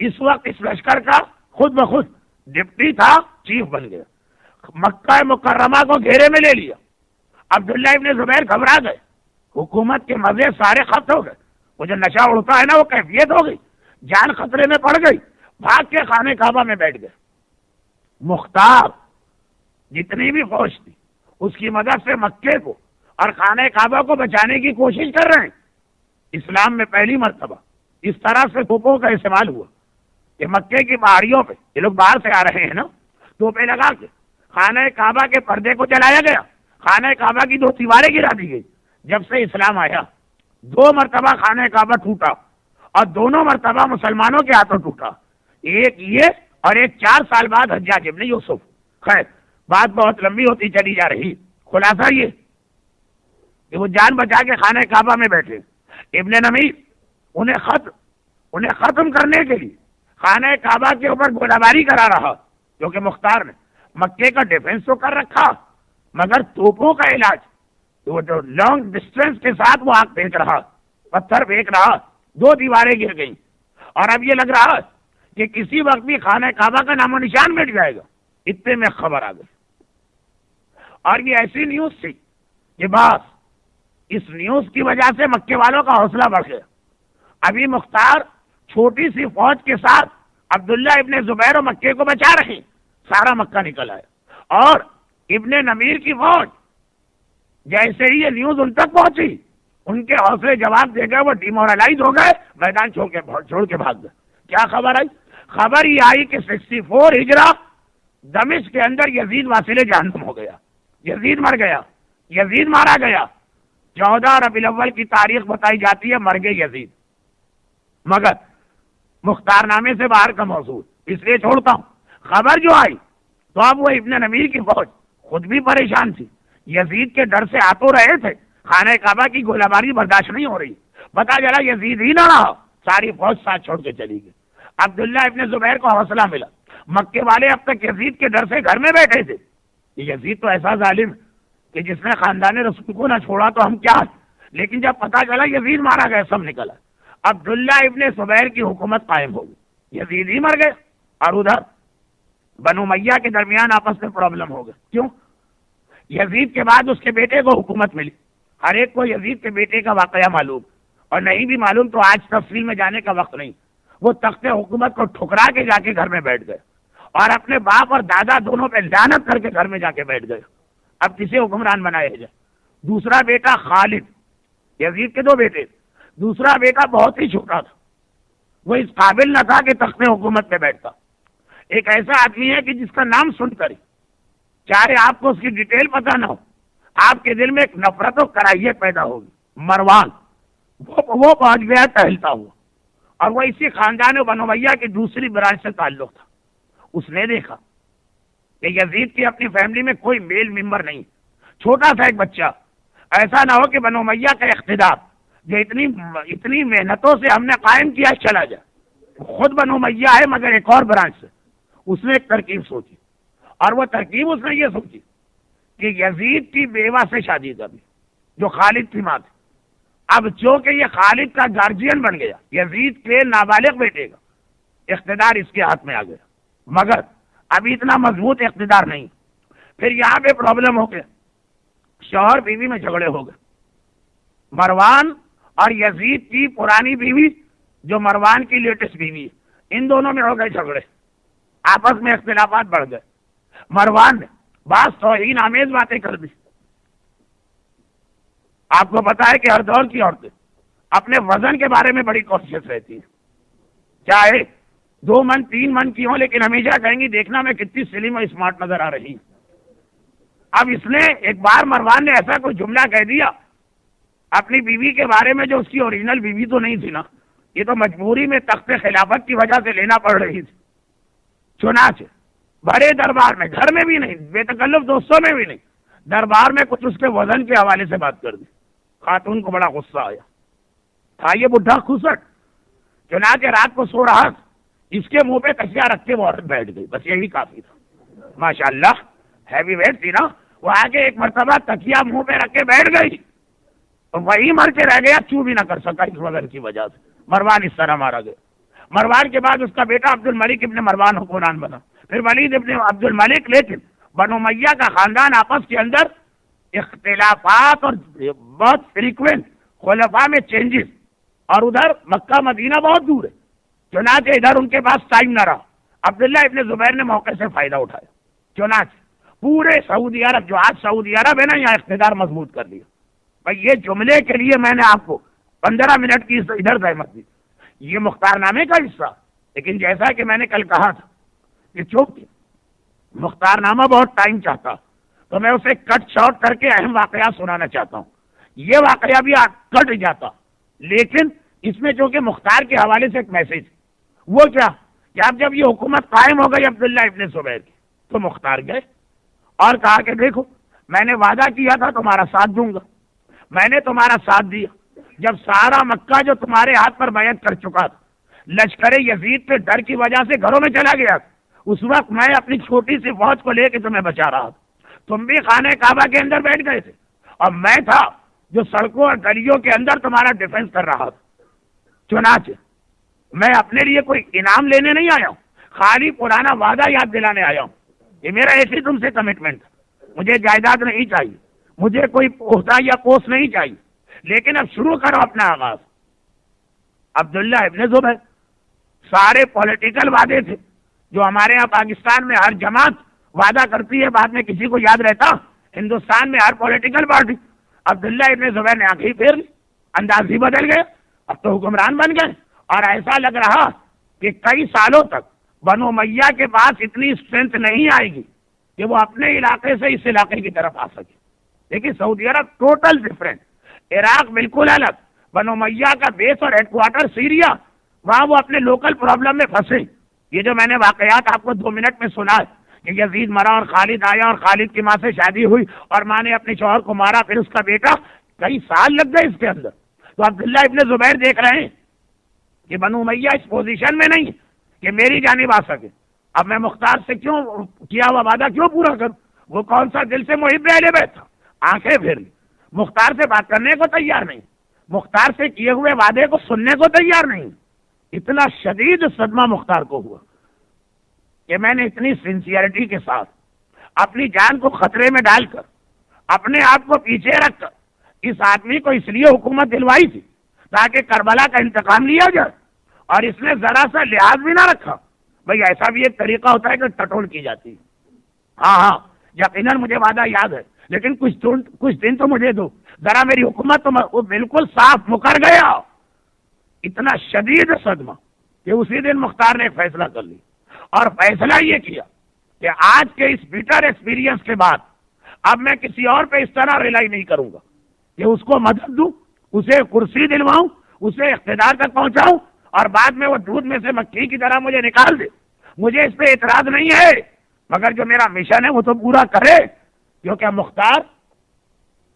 اس وقت اس لشکر کا خود بخود ڈپٹی تھا، چیف بن گیا. مکہ مکرمہ کو گھیرے میں لے لیا. عبداللہ ابن زبیر گھبرا گئے، حکومت کے مزے سارے ختم ہو گئے. وہ جو نشہ اڑتا ہے نا وہ کیفیت ہو گئی، جان خطرے میں پڑ گئی. بھاگ کے خانہ کعبہ میں بیٹھ گئے. مختار جتنی بھی فوج تھی اس کی مدد سے مکے کو اور خانہ کعبہ کو بچانے کی کوشش کر رہے ہیں. اسلام میں پہلی مرتبہ اس طرح سے توپوں کا استعمال ہوا کہ مکے کی پہاڑیوں پہ یہ لوگ باہر سے آ رہے ہیں نا، توپیں لگا کے خانہ کعبہ کے پردے کو جلایا گیا، خانہ کعبہ کی 2 دیواریں گرا دی گئی. جب سے اسلام آیا 2 مرتبہ خانہ کعبہ ٹوٹا، اور دونوں مرتبہ مسلمانوں کے ہاتھوں ٹوٹا. ایک یہ اور ایک 4 سال بعد حجاج ابن یوسف. خیر بات بہت لمبی ہوتی چلی جا رہی. خلاصہ یہ کہ وہ جان بچا کے خانہ کعبہ میں بیٹھے. ابن نمیر انہیں ختم کرنے کے لیے خانہ کعبہ کے اوپر گولہ باری کرا رہا، کیونکہ مختار نے مکے کا ڈیفنس تو کر رکھا مگر توپوں کا علاج وہ جو لانگ ڈسٹینس کے ساتھ وہ آگ پھینک رہا، پتھر پھینک رہا. 2 دیواریں گر گئیں، اور اب یہ لگ رہا کہ کسی وقت بھی خانہ کعبہ کا نام و نشان مٹ جائے گا. اتنے میں خبر آ گئی، اور یہ ایسی نیوز تھی کہ بس اس نیوز کی وجہ سے مکے والوں کا حوصلہ بڑھ گیا. ابھی مختار چھوٹی سی فوج کے ساتھ عبداللہ ابن زبیر و مکے کو بچا رہے، سارا مکہ نکل آیا. اور ابن نمیر کی فوج جیسے ہی یہ نیوز ان تک پہنچی ان کے حوصلے جواب دے گئے، وہ ڈیمورلائز ہو گئے، میدان چھوڑ کے بھاگ گئے. کیا خبر آئی؟ خبر یہ آئی کہ 64 ہجرہ دمشق کے اندر یزید واصل جہنم ہو گیا. یزید مر گیا، یزید مارا گیا. 14 ربیع الاول کی تاریخ بتائی جاتی ہے، مر گئے یزید. مگر مختار نامے سے باہر کا موضوع اس لیے چھوڑتا ہوں. خبر جو آئی تو اب وہ ابن نمیر کی فوج خود بھی پریشان تھی، یزید کے ڈر سے آتو رہے تھے. خانہ کعبہ کی گولہ باری برداشت نہیں ہو رہی. پتا چلا یزید ہی نہ رہا، ساری فوج ساتھ چھوڑ کے چلی گئی. عبداللہ ابن زبیر کو حوصلہ ملا. مکے والے اب تک یزید کے ڈر سے گھر میں بیٹھے تھے. یزید تو ایسا ظالم کہ جس نے خاندان رسول کو نہ چھوڑا تو ہم کیا. لیکن جب پتا چلا یزید مارا گیا سب نکلا. عبداللہ ابن زبیر کی حکومت قائم ہو گئی، یزید ہی مر گئے. اور ادھر بنو امیہ کے درمیان آپس میں پرابلم ہو گئے. کیوں؟ یزید کے بعد اس کے بیٹے کو حکومت ملی. ہر ایک کو یزید کے بیٹے کا واقعہ معلوم، اور نہیں بھی معلوم تو آج تفصیل میں جانے کا وقت نہیں. وہ تخت حکومت کو ٹھکرا کے جا کے گھر میں بیٹھ گئے، اور اپنے باپ اور دادا دونوں پہ لعنت کر کے گھر میں جا کے بیٹھ گئے. اب کسے حکمران بنایا جائے؟ دوسرا بیٹا خالد، یزید کے 2 بیٹے، دوسرا بیٹا بہت ہی چھوٹا تھا، وہ اس قابل نہ تھا کہ تخت حکومت پہ بیٹھتا. ایک ایسا آدمی ہے کہ جس کا نام سن کر چاہے آپ کو اس کی ڈیٹیل پتہ نہ ہو، آپ کے دل میں ایک نفرت و کراہیت پیدا ہوگی. مروان وہ پہنچ گیا ٹہلتا ہوا، اور وہ اسی خاندان بنو امیہ کی دوسری برانچ سے تعلق تھا. اس نے دیکھا کہ یزید کی اپنی فیملی میں کوئی میل ممبر نہیں، چھوٹا تھا ایک بچہ. ایسا نہ ہو کہ بنو امیہ کا اقتدار جو اتنی محنتوں سے ہم نے قائم کیا چلا جائے. خود بنو امیہ ہے مگر ایک اور برانچ سے. اس نے ایک ترکیب سوچی، اور وہ ترکیب اس نے یہ سوچی کہ یزید کی بیوہ سے شادی کرنی جو خالد کی ماں تھی. اب چونکہ یہ خالد کا گارجین بن گیا، یزید کے نابالغ بیٹے کا اقتدار اس کے ہاتھ میں آ گیا، مگر ابھی اتنا مضبوط اقتدار نہیں. پھر یہاں پہ پرابلم ہو گیا، شوہر بیوی میں جھگڑے ہو گئے. مروان اور یزید کی پرانی بیوی جو مروان کی لیٹسٹ بیوی ہے، ان دونوں میں ہو گئے جھگڑے، آپس میں اختلافات بڑھ گئے. مروان نے بعض توہین آمیز باتیں کر دی. آپ کو پتا ہے کہ ہر دور کی عورتیں اپنے وزن کے بارے میں بڑی کانشیس رہتی ہیں، چاہے 2 من 3 من کی ہوں، لیکن ہمیشہ کہیں گی دیکھنا میں کتنی سلیم اور اسمارٹ نظر آ رہی ہوں. اب اس نے ایک بار مروان نے ایسا کوئی جملہ کہہ دیا اپنی بیوی کے بارے میں جو اس کی اوریجنل بیوی تو نہیں تھی نا، یہ تو مجبوری میں تخت خلافت کی وجہ سے لینا پڑ رہی تھی. چنانچہ بڑے دربار میں، گھر میں بھی نہیں، بے تکلف دوستوں میں بھی نہیں، دربار میں کچھ اس کے وزن کے حوالے سے بات کر دی. خاتون کو بڑا غصہ آیا، تھا یہ بڈھا خسٹ. چنانچہ رات کو سو رہا، اس کے منہ پہ تکیہ رکھ کے وہ عورت بیٹھ گئی، بس یہی کافی تھا. ماشاءاللہ ہیوی ویٹ تھی نا، وہ آگے ایک مرتبہ تکیہ منہ پہ رکھ کے بیٹھ گئی، وہی مر کے رہ گیا، چو بھی نہ کر سکا اس وزن کی وجہ سے. مروان اس طرح مارا گیا. مروان کے بعد اس کا بیٹا عبد الملک ابن مروان حکمران بنا، پھر ولید ابن عبد الملک. لیکن بنو امیہ کا خاندان آپس کے اندر اختلافات اور بہت فریکوینٹ خلفاء میں چینجز، اور ادھر مکہ مدینہ بہت دور ہے. چنانچہ ادھر ان کے پاس ٹائم نہ رہا. عبداللہ ابن زبیر نے موقع سے فائدہ اٹھایا. چنانچہ پورے سعودی عرب، جو آج سعودی عرب ہے نا، یہاں اقتدار مضبوط کر لیا. بھائی یہ جملے کے لیے میں نے آپ کو 15 منٹ کی ادھر زحمت دی، یہ مختار نامے کا حصہ. لیکن جیسا کہ میں نے کل کہا تھا کہ چونکہ مختار نامہ بہت ٹائم چاہتا، تو میں اسے کٹ شارٹ کر کے اہم واقعات سنانا چاہتا ہوں. یہ واقعہ بھی کٹ جاتا، لیکن اس میں چونکہ مختار کے حوالے سے ایک میسج، وہ کیا کہ اب جب یہ حکومت قائم ہو گئی عبداللہ ابن زبیر کی، تو مختار گئے اور کہا کہ دیکھو میں نے وعدہ کیا تھا تمہارا ساتھ دوں گا، میں نے تمہارا ساتھ دیا. جب سارا مکہ جو تمہارے ہاتھ پر بیعت کر چکا تھا، لشکر یزید کے ڈر کی وجہ سے گھروں میں چلا گیا، اس وقت میں اپنی چھوٹی سی فوج کو لے کے تمہیں بچا رہا تھا. تم بھی خانہ کعبہ کے اندر بیٹھ گئے تھے، اور میں تھا جو سڑکوں اور گلیوں کے اندر تمہارا ڈیفنس کر رہا تھا. چنانچہ میں اپنے لیے کوئی انعام لینے نہیں آیا ہوں، خالی پرانا وعدہ یاد دلانے آیا ہوں. یہ میرا ایسی تم سے کمٹمنٹ تھا. مجھے جائیداد نہیں چاہیے، مجھے کوئی عہدہ یا پوسٹ نہیں چاہیے، لیکن اب شروع کرو اپنا آغاز. عبداللہ ابن زبیر، سارے پولیٹیکل وعدے تھے جو ہمارے یہاں پاکستان میں ہر جماعت وعدہ کرتی ہے، بعد میں کسی کو یاد رہتا. ہندوستان میں ہر پولیٹیکل پارٹی، عبداللہ ابن زبیر نے آنکھیں پھیر لی، انداز ہی بدل گئے، اب تو حکمران بن گئے. اور ایسا لگ رہا کہ کئی سالوں تک بنو امیہ کے پاس اتنی اسٹرینتھ نہیں آئے گی کہ وہ اپنے علاقے سے اس علاقے کی طرف آ سکے. لیکن سعودی عرب ٹوٹل ڈفرینٹ، عراق بالکل الگ، بنو امیہ کا بیس اور ہیڈ کوارٹر سیریا، وہاں وہ اپنے لوکل پرابلم میں پھنسے. یہ جو میں نے واقعات آپ کو 2 منٹ میں سنا ہے کہ یزید مرا اور خالد آیا اور خالد کی ماں سے شادی ہوئی اور ماں نے اپنے شوہر کو مارا، پھر اس کا بیٹا، کئی سال لگ گئے اس کے اندر. تو عبداللہ ابن زبیر دیکھ رہے ہیں کہ بنو امیہ اس پوزیشن میں نہیں کہ میری جانب آ سکے. اب میں مختار سے کیوں کیا ہوا وعدہ کیوں پورا کروں؟ وہ کون سا دل سے محب اہل بیت تھا؟ آنکھیں پھر لی، مختار سے بات کرنے کو تیار نہیں، مختار سے کیے ہوئے وعدے کو سننے کو تیار نہیں. اتنا شدید صدمہ مختار کو ہوا کہ میں نے اتنی سنسیئرٹی کے ساتھ اپنی جان کو خطرے میں ڈال کر، اپنے آپ کو پیچھے رکھ کر اس آدمی کو اس لیے حکومت دلوائی تھی تاکہ کربلا کا انتقام لیا جائے، اور اس نے ذرا سا لحاظ بھی نہ رکھا. بھئی ایسا بھی ایک طریقہ ہوتا ہے کہ ٹٹول کی جاتی ہے. ہاں یقیناً مجھے وعدہ یاد ہے لیکن کچھ دن تو مجھے دو ذرا، میری حکومت تو وہ بالکل صاف مکر گیا. اتنا شدید صدمہ کہ اسی دن مختار نے ایک فیصلہ کر لی، اور فیصلہ یہ کیا کہ آج کے اس بیٹر ایکسپیرینس کے بعد اب میں کسی اور پہ اس طرح ریلائی نہیں کروں گا کہ اس کو مدد دوں، اسے کرسی دلواؤں، اسے اقتدار تک پہنچاؤں، اور بعد میں وہ دودھ میں سے مکھی کی طرح مجھے نکال دے. مجھے اس پہ اعتراض نہیں ہے، مگر جو میرا مشن ہے وہ تو پورا کرے. کیونکہ مختار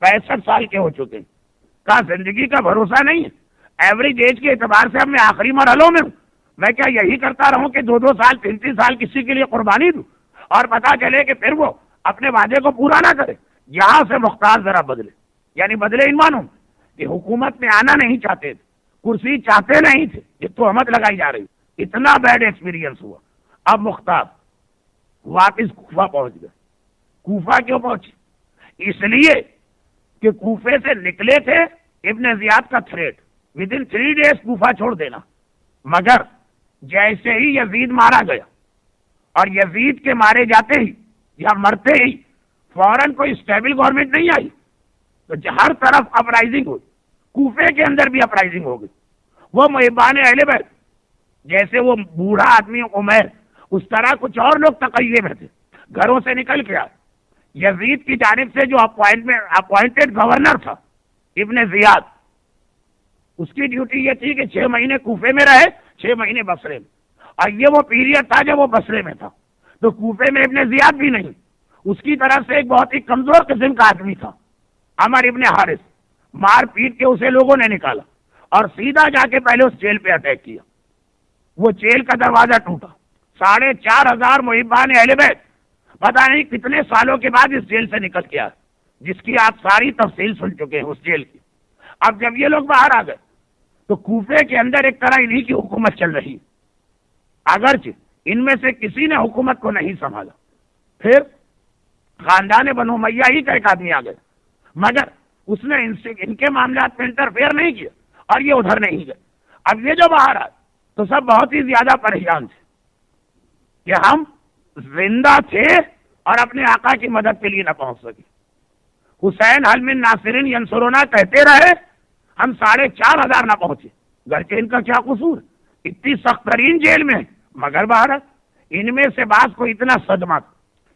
65 سال کے ہو چکے ہیں، کا زندگی کا بھروسہ نہیں ہے. ایوریج ایج کے اعتبار سے اب میں آخری مرحلوں میں ہوں. میں کیا یہی کرتا رہوں کہ 2 سال 3 سال کسی کے لیے قربانی دوں اور پتا چلے کہ پھر وہ اپنے وعدے کو پورا نہ کرے؟ یہاں سے مختار ذرا بدلے، یعنی بدلے ان مانوں کہ حکومت میں آنا نہیں چاہتے تھے، کرسی چاہتے نہیں تھے، یہ تہمت لگائی جا رہی. اتنا بیڈ ایکسپیرینس ہوا. اب مختار واپس کوفہ پہنچ گئے. کوفہ کیوں پہنچے؟ اس لیے کہ کوفے سے نکلے تھے ابن زیاد کا تھریٹ، ودن 3 days کوفہ چھوڑ دینا. مگر جیسے ہی یزید مارا گیا، اور یزید کے مارے جاتے ہی یا مرتے ہی فوراً کوئی اسٹیبل گورنمنٹ نہیں آئی، تو ہر طرف اپرائزنگ ہوئی. کوفے کے اندر بھی اپرائزنگ ہو گئی. وہ محبان اہل بیت، جیسے وہ بوڑھا آدمی عمیر، اس طرح کچھ اور لوگ تقیے میں تھے، گھروں سے نکل کے آئے. یزید کی جانب سے جو اپوائنٹڈ گورنر تھا ابن زیاد، اس کی ڈیوٹی یہ تھی کہ 6 مہینے کوفے میں رہے، 6 مہینے بصرے میں. اور یہ وہ پیریڈ تھا جب وہ بصرے میں تھا، تو کوفے میں ابن زیاد بھی نہیں. اس کی طرف سے ایک بہت ہی کمزور قسم کا آدمی تھا عمر ابن حارث. مار پیٹ کے اسے لوگوں نے نکالا اور سیدھا جا کے پہلے اس جیل پہ اٹیک کیا. وہ جیل کا دروازہ ٹوٹا. 4,500 محبان اہل بیت پتہ نہیں کتنے سالوں کے بعد اس جیل سے نکل کے آئے، جس کی آپ ساری تفصیل سن چکے ہیں اس جیل کی. اب جب یہ لوگ باہر آ گئے تو کوفے کے اندر ایک طرح انہی کی حکومت چل رہی، اگرچہ ان میں سے کسی نے حکومت کو نہیں سنبھالا. پھر خاندان بنو امیہ ہی کا ایک آدمی آ گیا، مگر اس نے ان کے معاملات میں انٹرفیئر نہیں کیا اور یہ ادھر نہیں گئے. اب یہ جو باہر آئے تو سب بہت ہی زیادہ پریشان تھے کہ ہم زندہ تھے اور اپنے آقا کی مدد کے لیے نہ پہنچ سکے. حسین حل من ناصرین ینصرونا کہتے رہے، ہم 4,500 نہ پہنچے. گرچہ ان کا کیا قصور، اتنی سخت ترین جیل میں، مگر باہر ان میں سے بعض کو اتنا صدمہ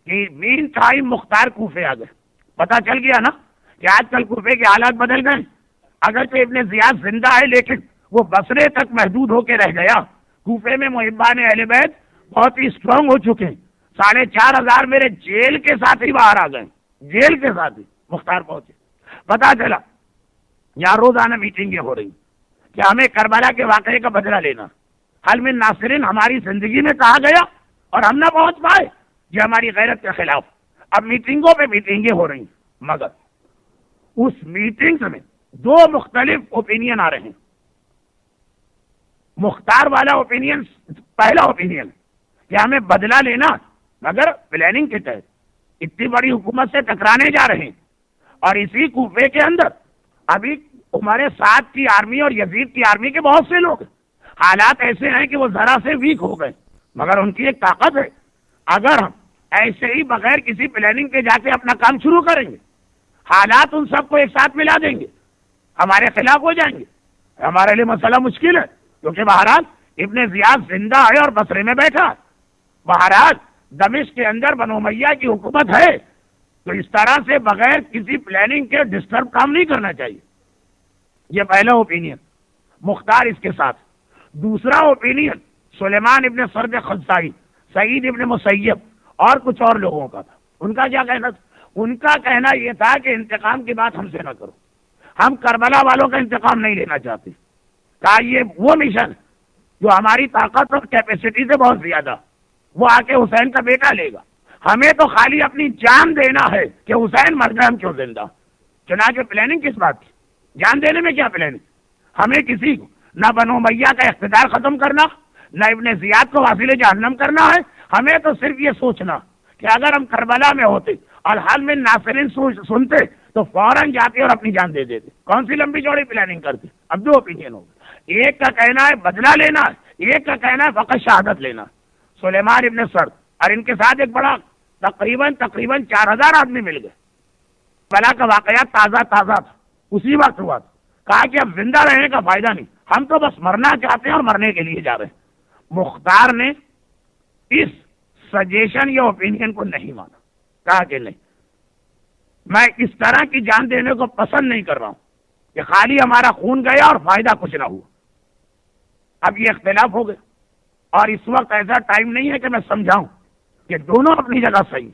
کہ مین ٹائم مختار کوفے آ گئے. پتا چل گیا نا کہ آج کل کوفے کے حالات بدل گئے. اگرچہ ابن زیاد زندہ ہے لیکن وہ بصرے تک محدود ہو کے رہ گیا. کوفے میں محبان اہل بیت بہت ہی اسٹرانگ ہو چکے ہیں. 4,500 میرے جیل کے ساتھ ہی باہر آ گئے، جیل کے ساتھ ہی مختار پہنچے. پتا چلا یہاں روزانہ میٹنگیں ہو رہی کہ ہمیں کربلا کے واقعے کا بدلہ لینا. حل من ناصرین ہماری زندگی میں کہا گیا اور ہم نہ پہنچ پائے، یہ ہماری غیرت کے خلاف. اب میٹنگوں پہ میٹنگیں ہو رہی، مگر اس میٹنگز میں 2 مختلف اوپینین آ رہے ہیں. مختار والا اوپینین پہلا اوپینین کہ ہمیں بدلہ لینا، مگر پلاننگ کے تحت. اتنی بڑی حکومت سے ٹکرانے جا رہے ہیں، اور اسی کوفے کے اندر ابھی ہمارے ساتھ کی آرمی اور یزید کی آرمی کے بہت سے لوگ، حالات ایسے ہیں کہ وہ ذرا سے ویک ہو گئے، مگر ان کی ایک طاقت ہے. اگر ہم ایسے ہی بغیر کسی پلاننگ کے جا کے اپنا کام شروع کریں گے، حالات ان سب کو ایک ساتھ ملا دیں گے، ہمارے خلاف ہو جائیں گے. ہمارے لیے مسئلہ مشکل ہے، کیونکہ بہرحال ابن زیاد زندہ ہے اور بصرے میں بیٹھا. بہرحال دمشق کے اندر بنو امیہ کی حکومت ہے، تو اس طرح سے بغیر کسی پلاننگ کے ڈسٹرب کام نہیں کرنا چاہیے. یہ پہلا اوپینین، مختار اس کے ساتھ. دوسرا اوپینین سلیمان ابن سرد خزائی، سعید ابن مسیب اور کچھ اور لوگوں کا تھا. ان کا کیا کہنا تھا؟ ان کا کہنا یہ تھا کہ انتقام کی بات ہم سے نہ کرو، ہم کربلا والوں کا انتقام نہیں لینا چاہتے. کہا یہ وہ مشن جو ہماری طاقت اور کیپیسٹی سے بہت زیادہ، وہ آ کے حسین کا بیٹا لے گا، ہمیں تو خالی اپنی جان دینا ہے کہ حسین مر گئے ہم کیوں زندہ. چنانچہ پلاننگ کس بات کی؟ جان دینے میں کیا پلاننگ؟ ہمیں کسی کو نہ بنو امیہ کا اقتدار ختم کرنا، نہ ابن زیاد کو واصل جہنم کرنا ہے. ہمیں تو صرف یہ سوچنا کہ اگر ہم کربلا میں ہوتے اور حل من ناصرین سنتے تو فوراً جاتے اور اپنی جان دے دیتے. کون سی لمبی چوڑی پلاننگ کرتے؟ اب 2 اوپینین ہوگا. ایک کا کہنا ہے بدلہ لینا، ایک کا کہنا ہے فقط شہادت لینا. سلیمان ابن سرد اور ان کے ساتھ ایک بڑا تقریباً 4,000 آدمی مل گئے. بلا کا واقعہ تازہ تازہ تھا، اسی وقت ہوا تھا. کہا کہ اب زندہ رہنے کا فائدہ نہیں، ہم تو بس مرنا چاہتے ہیں اور مرنے کے لیے جا رہے ہیں. مختار نے اس سجیشن یا اوپینین کو نہیں مانا. کہا کہ نہیں، میں اس طرح کی جان دینے کو پسند نہیں کر رہا ہوں کہ خالی ہمارا خون گیا اور فائدہ کچھ نہ ہوا. اب یہ اختلاف ہو گئے اور اس وقت ایسا ٹائم نہیں ہے کہ میں سمجھاؤں کہ دونوں اپنی جگہ صحیح.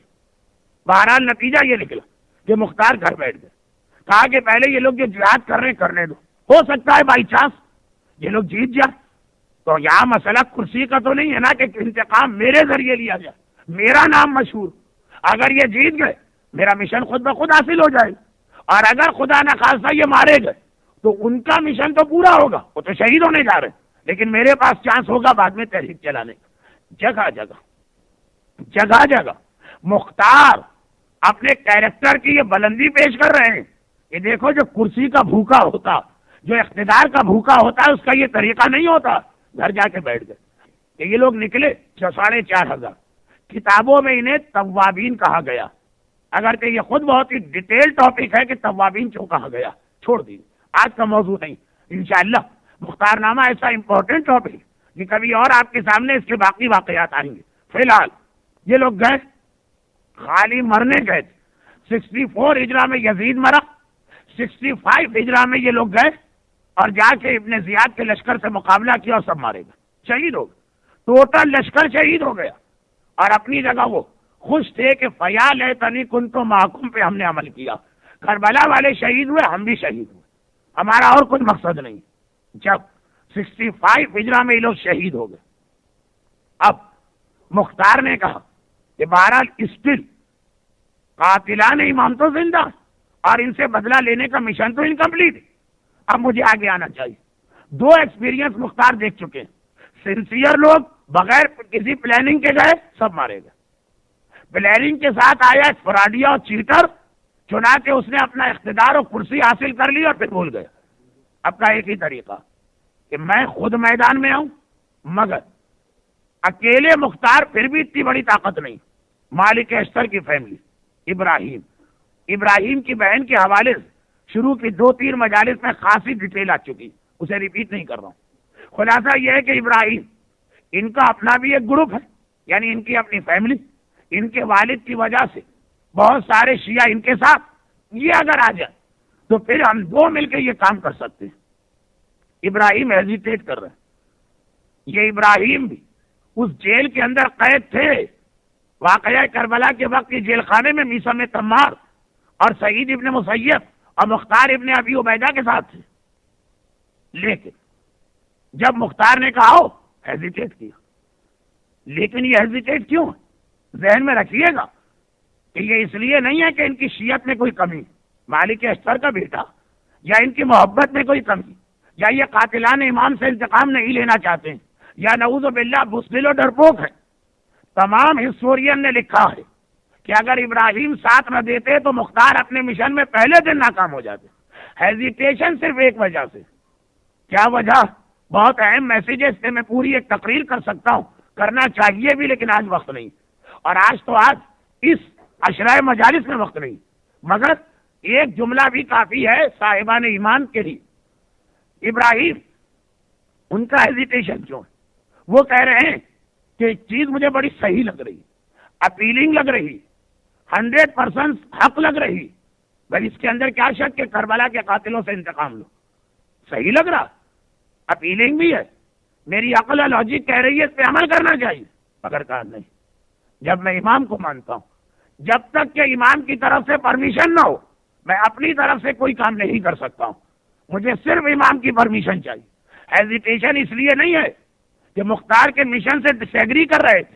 بہرحال نتیجہ یہ نکلا کہ مختار گھر بیٹھ گئے. کہا کہ پہلے یہ لوگ جو جہاد کر رہے ہیں کرنے دو، ہو سکتا ہے بائی چانس یہ لوگ جیت جائے تو یہاں مسئلہ کرسی کا تو نہیں ہے نا کہ انتقام میرے ذریعے لیا جائے، میرا نام مشہور. اگر یہ جیت گئے میرا مشن خود بخود حاصل ہو جائے، اور اگر خدا نخواستہ یہ مارے گئے تو ان کا مشن تو پورا ہوگا، وہ تو شہید ہونے جا رہے ہیں، لیکن میرے پاس چانس ہوگا بعد میں تحریک چلانے کا. جگہ جگہ جگہ مختار اپنے کیریکٹر کی یہ بلندی پیش کر رہے ہیں کہ دیکھو جو کرسی کا بھوکا ہوتا، جو اقتدار کا بھوکا ہوتا ہے، اس کا یہ طریقہ نہیں ہوتا. گھر جا کے بیٹھ گئے کہ یہ لوگ نکلے 4,500. کتابوں میں انہیں توابین کہا گیا، اگرچہ یہ خود بہت ہی ڈیٹیل ٹاپک ہے کہ توابین کیوں کہا گیا، چھوڑ دیجیے، آج کا موضوع نہیں. انشاءاللہ مختار نامہ ایسا امپورٹنٹ ٹاپک کہ کبھی اور آپ کے سامنے اس کے باقی واقعات آئیں گے. فی الحال یہ لوگ گئے، خالی مرنے گئے. 64 ہجرہ میں یزید مرا، 65 ہجرہ میں یہ لوگ گئے اور جا کے ابن زیاد کے لشکر سے مقابلہ کیا اور سب مارے گئے، شہید ہو گئے. ٹوٹل لشکر شہید ہو گیا. اور اپنی جگہ وہ خوش تھے کہ فیال ہے تنی کن تو محکوم پہ ہم نے عمل کیا. کربلا والے شہید ہوئے، ہم بھی شہید ہوئے، ہمارا اور کوئی مقصد نہیں. جب 65 ہجرہ میں یہ لوگ شہید ہو گئے، اب مختار نے کہا کہ بہرحال اسٹل قاتلان امام تو زندہ اور ان سے بدلہ لینے کا مشن تو انکمپلیٹ ہے، اب مجھے آگے آنا چاہیے. 2 ایکسپیرینس مختار دیکھ چکے ہیں. سنسیئر لوگ بغیر کسی پلاننگ کے گئے، سب مارے گئے. پلاننگ کے ساتھ آیا فراڈیا اور چیٹر، چنانچہ اس نے اپنا اقتدار اور کرسی حاصل کر لی اور پھر بھول گیا. اب کا ایک ہی طریقہ کہ میں خود میدان میں آؤں، مگر اکیلے مختار پھر بھی اتنی بڑی طاقت نہیں. مالک اشتر کی فیملی، ابراہیم کی بہن کے حوالے سے شروع کی 2-3 مجالس میں خاصی ڈیٹیل آ چکی، اسے ریپیٹ نہیں کر رہا ہوں. خلاصہ یہ ہے کہ ابراہیم ان کا اپنا بھی ایک گروپ ہے، یعنی ان کی اپنی فیملی، ان کے والد کی وجہ سے بہت سارے شیعہ ان کے ساتھ. یہ اگر آ جائے تو پھر ہم 2 مل کے یہ کام کر سکتے ہیں. ابراہیم ہیزیٹیٹ کر رہے ہیں. یہ ابراہیم بھی اس جیل کے اندر قید تھے، واقعہ کربلا کے وقت یہ جیل خانے میں میثم تمار اور سعید ابن مسیب اور مختار ابن ابی عبیدہ کے ساتھ تھے. لیکن جب مختار نے کہا ہیزیٹیٹ کیا. لیکن یہ ہیزیٹیٹ کیوں ہے؟ ذہن میں رکھیے گا کہ یہ اس لیے نہیں ہے کہ ان کی شیعت میں کوئی کمی، مالک اشتر کا بیٹا، یا ان کی محبت میں کوئی کمی، یا یہ قاتلان امام سے انتقام نہیں لینا چاہتے ہیں، یا نعوذ باللہ بزدل و ڈرپوک ہے. تمام ہسٹورین نے لکھا ہے کہ اگر ابراہیم ساتھ نہ دیتے تو مختار اپنے مشن میں پہلے دن ناکام ہو جاتے. ہیزیٹیشن صرف ایک وجہ سے. کیا وجہ؟ بہت اہم میسیجز سے میں پوری ایک تقریر کر سکتا ہوں، کرنا چاہیے بھی، لیکن آج وقت نہیں. اور آج اس عشرۂ مجالس میں وقت نہیں، مگر ایک جملہ بھی کافی ہے صاحبان ایمان کے لیے. ابراہیم ان کا ہیزیٹیشن کیوں ہے؟ وہ کہہ رہے ہیں کہ ایک چیز مجھے بڑی صحیح لگ رہی، اپیلنگ لگ رہی، 100% حق لگ رہی. بھائی اس کے اندر کیا شک کہ کربلا کے قاتلوں سے انتقام لو؟ صحیح لگ رہا، اپیلنگ بھی ہے. میری عقل اور لاجک کہہ رہی ہے اس پہ عمل کرنا چاہیے، مگر کہا نہیں. جب میں امام کو مانتا ہوں، جب تک کہ امام کی طرف سے پرمیشن نہ ہو میں اپنی طرف سے کوئی کام نہیں کر سکتا ہوں. مجھے صرف امام کی پرمیشن چاہیے. ہیزیٹیشن اس لیے نہیں ہے کہ مختار کے مشن سے ڈس ایگری کر رہے تھے.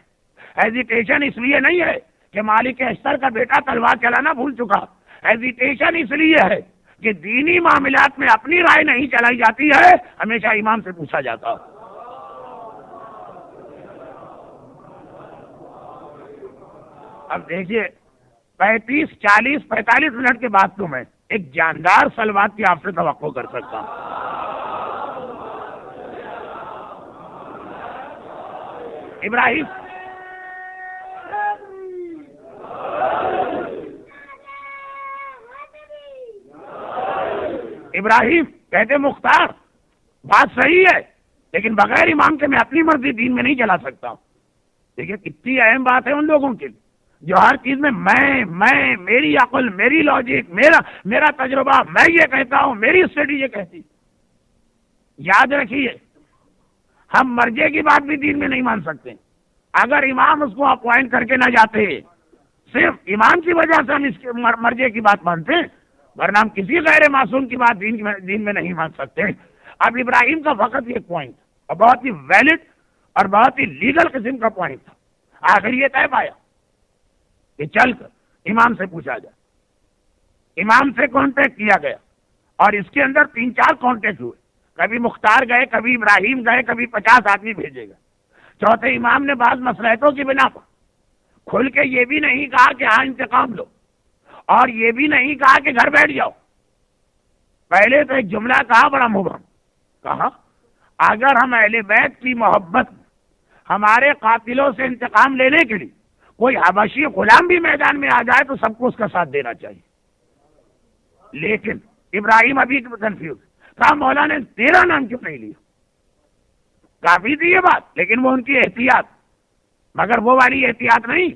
ہیزیٹیشن اس لیے نہیں ہے کہ مالک اشتر کا بیٹا تلوار چلانا بھول چکا. ہیزیٹیشن اس لیے ہے کہ دینی معاملات میں اپنی رائے نہیں چلائی جاتی ہے، ہمیشہ امام سے پوچھا جاتا. اب دیکھیے 35 40 45 منٹ کے بعد تو میں ایک جاندار سلوات کی آپ سے توقع کر سکتا ہوں. ابراہیم ابراہیم کہتے مختار بات صحیح ہے، لیکن بغیر امام کے میں اپنی مرضی دین میں نہیں چلا سکتا ہوں۔ دیکھیے کتنی اہم بات ہے ان لوگوں کے لیے جو ہر چیز میں میری عقل، میری لاجک، میرا تجربہ، میں یہ کہتا ہوں، میری اسٹڈی یہ کہتی۔ یاد رکھیے ہم مرجے کی بات بھی دین میں نہیں مان سکتے۔ اگر امام اس کو اپوائنٹ کر کے نہ جاتے، صرف امام کی وجہ سے ہم اس کے مرجے کی بات مانتے ہیں، ورنہ ہم کسی غیر معصوم کی بات دین میں نہیں مان سکتے۔ اب ابراہیم کا فقط یہ پوائنٹ اور بہت ہی ویلڈ اور بہت ہی لیگل قسم کا پوائنٹ تھا۔ آخر یہ طے پایا کہ چل کر امام سے پوچھا جائے۔ امام سے کانٹیکٹ کیا گیا اور اس کے اندر 3-4 کانٹیکٹ ہوئے، کبھی مختار گئے، کبھی ابراہیم گئے، کبھی 50 آدمی بھیجے گئے۔ چوتھے امام نے بعض مصلحتوں کی بنا پر کھل کے یہ بھی نہیں کہا کہ ہاں انتقام لو، اور یہ بھی نہیں کہا کہ گھر بیٹھ جاؤ۔ پہلے تو ایک جملہ کہا بڑا مبہم، کہا اگر ہم اہل بیت کی محبت ہمارے قاتلوں سے انتقام لینے کے لیے کوئی حبشی غلام بھی میدان میں آ جائے تو سب کو اس کا ساتھ دینا چاہیے۔ لیکن ابراہیم ابھی کنفیوز، کہا مولا نے تیرا نام کیوں نہیں لیا؟ کافی تھی یہ بات، لیکن وہ ان کی احتیاط، مگر وہ والی احتیاط نہیں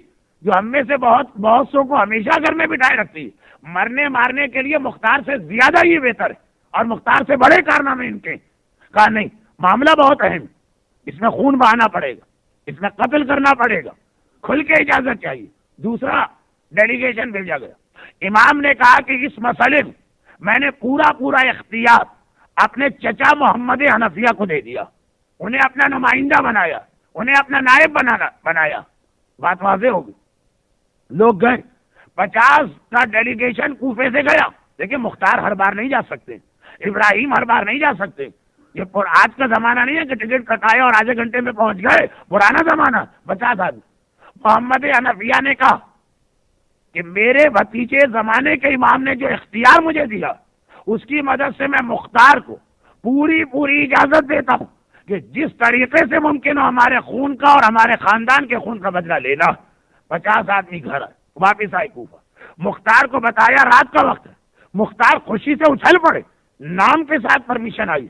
جو ہم میں سے بہت سو کو ہمیشہ گھر میں بٹھائے رکھتی ہے۔ مرنے مارنے کے لیے مختار سے زیادہ یہ بہتر ہے اور مختار سے بڑے کارنامے ان کے۔ کہا نہیں، معاملہ بہت اہم، اس میں خون بہانا پڑے گا، اس میں قتل کرنا پڑے گا، کھل کے اجازت چاہیے۔ دوسرا ڈیلیگیشن بھیجا گیا۔ امام نے کہا کہ اس مسئلے میں میں نے پورا اختیار اپنے چچا محمد حنفیہ کو دے دیا، انہیں اپنا نمائندہ بنایا، انہیں اپنا نائب بنایا۔ بات واضح ہوگی۔ لوگ گئے، 50 کا ڈیلیگیشن کوفے سے گیا۔ دیکھیں مختار ہر بار نہیں جا سکتے، ابراہیم ہر بار نہیں جا سکتے۔ یہ آج کا زمانہ نہیں ہے کہ ٹکٹ کٹایا اور آدھے گھنٹے میں پہنچ گئے، پرانا زمانہ۔ 50 آدمی۔ محمد حنفیہ نے کہا کہ میرے بھتیجے زمانے کے امام نے جو اختیار مجھے دیا اس کی مدد سے میں مختار کو پوری اجازت دیتا ہوں کہ جس طریقے سے ممکن ہو ہمارے خون کا اور ہمارے خاندان کے خون کا بدلہ لینا۔ 50 آدمی گھر آئے، واپس آئے کوفہ۔ مختار کو بتایا رات کا وقت ہے۔ مختار خوشی سے اچھل پڑے، نام کے ساتھ پرمیشن آئی،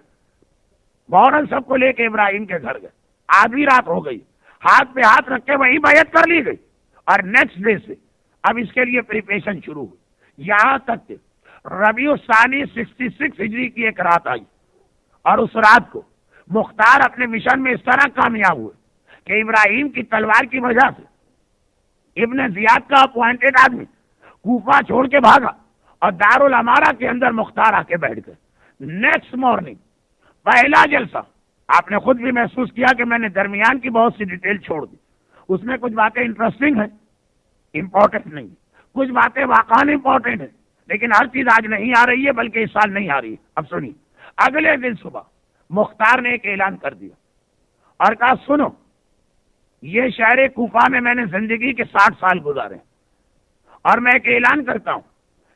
فوراً سب کو لے کے ابراہیم کے گھر گئے۔ آدھی رات ہو گئی، ہاتھ پہ ہاتھ رکھ کے وہیں بیعت کر لی گئی، اور نیکسٹ ڈے سے اب اس کے لیے پریپریشن شروع ہوئی، یہاں تک کہ ربیع الثانی 66 ہجری کی ایک رات آئی، اور اس رات کو مختار اپنے مشن میں اس طرح کامیاب ہوئے کہ ابراہیم کی تلوار کی وجہ سے ابن زیاد کا اپوائنٹڈ آدمی کوفہ چھوڑ کے بھاگا اور دارالامارہ کے اندر مختار آ کے بیٹھ گئے۔ نیکسٹ مارننگ پہلا جلسہ، آپ نے خود بھی محسوس کیا کہ میں نے درمیان کی بہت سی ڈیٹیل چھوڑ دی، اس میں کچھ باتیں انٹرسٹنگ ہیں، امپورٹنٹ نہیں، کچھ باتیں واقعی امپورٹنٹ ہیں، لیکن ہر چیز آج نہیں آ رہی ہے بلکہ اس سال نہیں آ رہی ہے۔ اب سنیے، اگلے دن صبح مختار نے ایک اعلان کر دیا اور کہا سنو، یہ شہر کوفہ میں نے زندگی کے 60 سال گزارے، اور میں ایک اعلان کرتا ہوں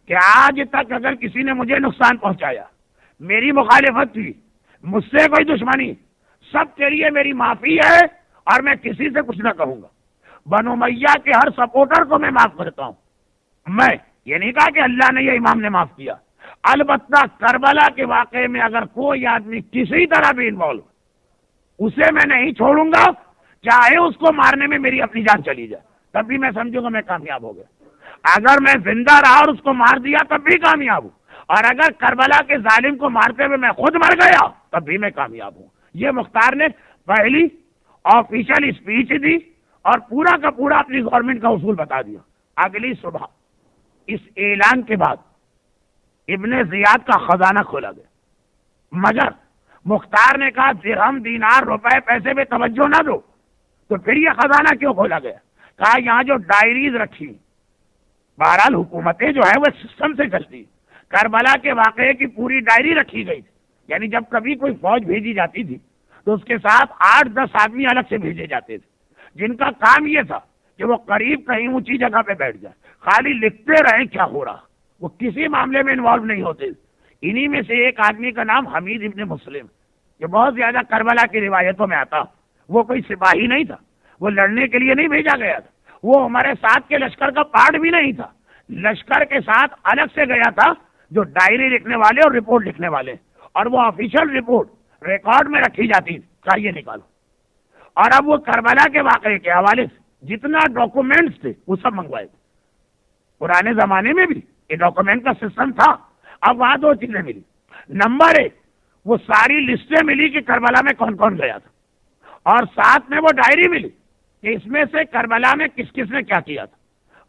کہ آج تک اگر کسی نے مجھے نقصان پہنچایا، میری مخالفت کی، مجھ سے کوئی دشمنی، سب کے لیے میری معافی ہے، اور میں کسی سے کچھ نہ کہوں گا۔ بنو امیہ کے ہر سپورٹر کو میں معاف کرتا ہوں۔ میں یہ نہیں کہا کہ اللہ نے، یہ امام نے معاف کیا، البتہ کربلا کے واقعے میں اگر کوئی آدمی کسی طرح بھی انوالو، اسے میں نہیں چھوڑوں گا، چاہے اس کو مارنے میں میری اپنی جان چلی جائے، تب بھی میں سمجھوں گا میں کامیاب ہو گیا۔ اگر میں زندہ رہا اور اس کو مار دیا تب بھی کامیاب ہوں، اور اگر کربلا کے ظالم کو مارتے ہوئے میں خود مر گیا تب بھی میں کامیاب ہوں۔ یہ مختار نے پہلی آفیشل اسپیچ دی اور پورا کا پورا اپنی گورنمنٹ کا اصول بتا دیا۔ اگلی صبح اس اعلان کے بعد ابن زیاد کا خزانہ کھولا گیا، مگر مختار نے کہا درہم، دینار، روپے، پیسے پہ توجہ نہ دو، تو پھر یہ خزانہ کیوں کھولا گیا؟ کہا یہاں جو ڈائریز رکھی، بہرحال حکومتیں جو ہے وہ سسٹم سے چلتی، کربلا کے واقعے کی پوری ڈائری رکھی گئی تھی، یعنی جب کبھی کوئی فوج بھیجی جاتی تھی تو اس کے ساتھ 8-10 آدمی الگ سے بھیجے جاتے تھے، جن کا کام یہ تھا کہ وہ قریب کہیں اونچی جگہ پہ بیٹھ جائے، خالی لکھتے رہیں کیا ہو رہا، وہ کسی معاملے میں انوالو نہیں ہوتے۔ انہی میں سے ایک آدمی کا نام حمید ابن مسلم، جو بہت زیادہ کربلا کی روایتوں میں آتا، وہ کوئی سپاہی نہیں تھا، وہ لڑنے کے لیے نہیں بھیجا گیا تھا، وہ ہمارے ساتھ کے لشکر کا پارٹ بھی نہیں تھا، لشکر کے ساتھ الگ سے گیا تھا جو ڈائری لکھنے والے اور رپورٹ لکھنے والے، اور وہ آفیشیل رپورٹ ریکارڈ میں رکھی جاتی، چاہیے نکالو. اور اب وہ کربلا کے واقعے کے حوالے سے جتنا ڈاکومنٹس تھے وہ سب منگوائے تھے. پرانے زمانے میں بھی یہ ڈاکومنٹ کا سسٹم تھا. اب وہاں دو چیزیں ملی. نمبر ایک، وہ ساری لسٹیں ملی کہ کربلا میں کون کون گیا تھا، اور ساتھ میں وہ ڈائری ملی کہ اس میں سے کربلا میں کس کس نے کیا کیا تھا.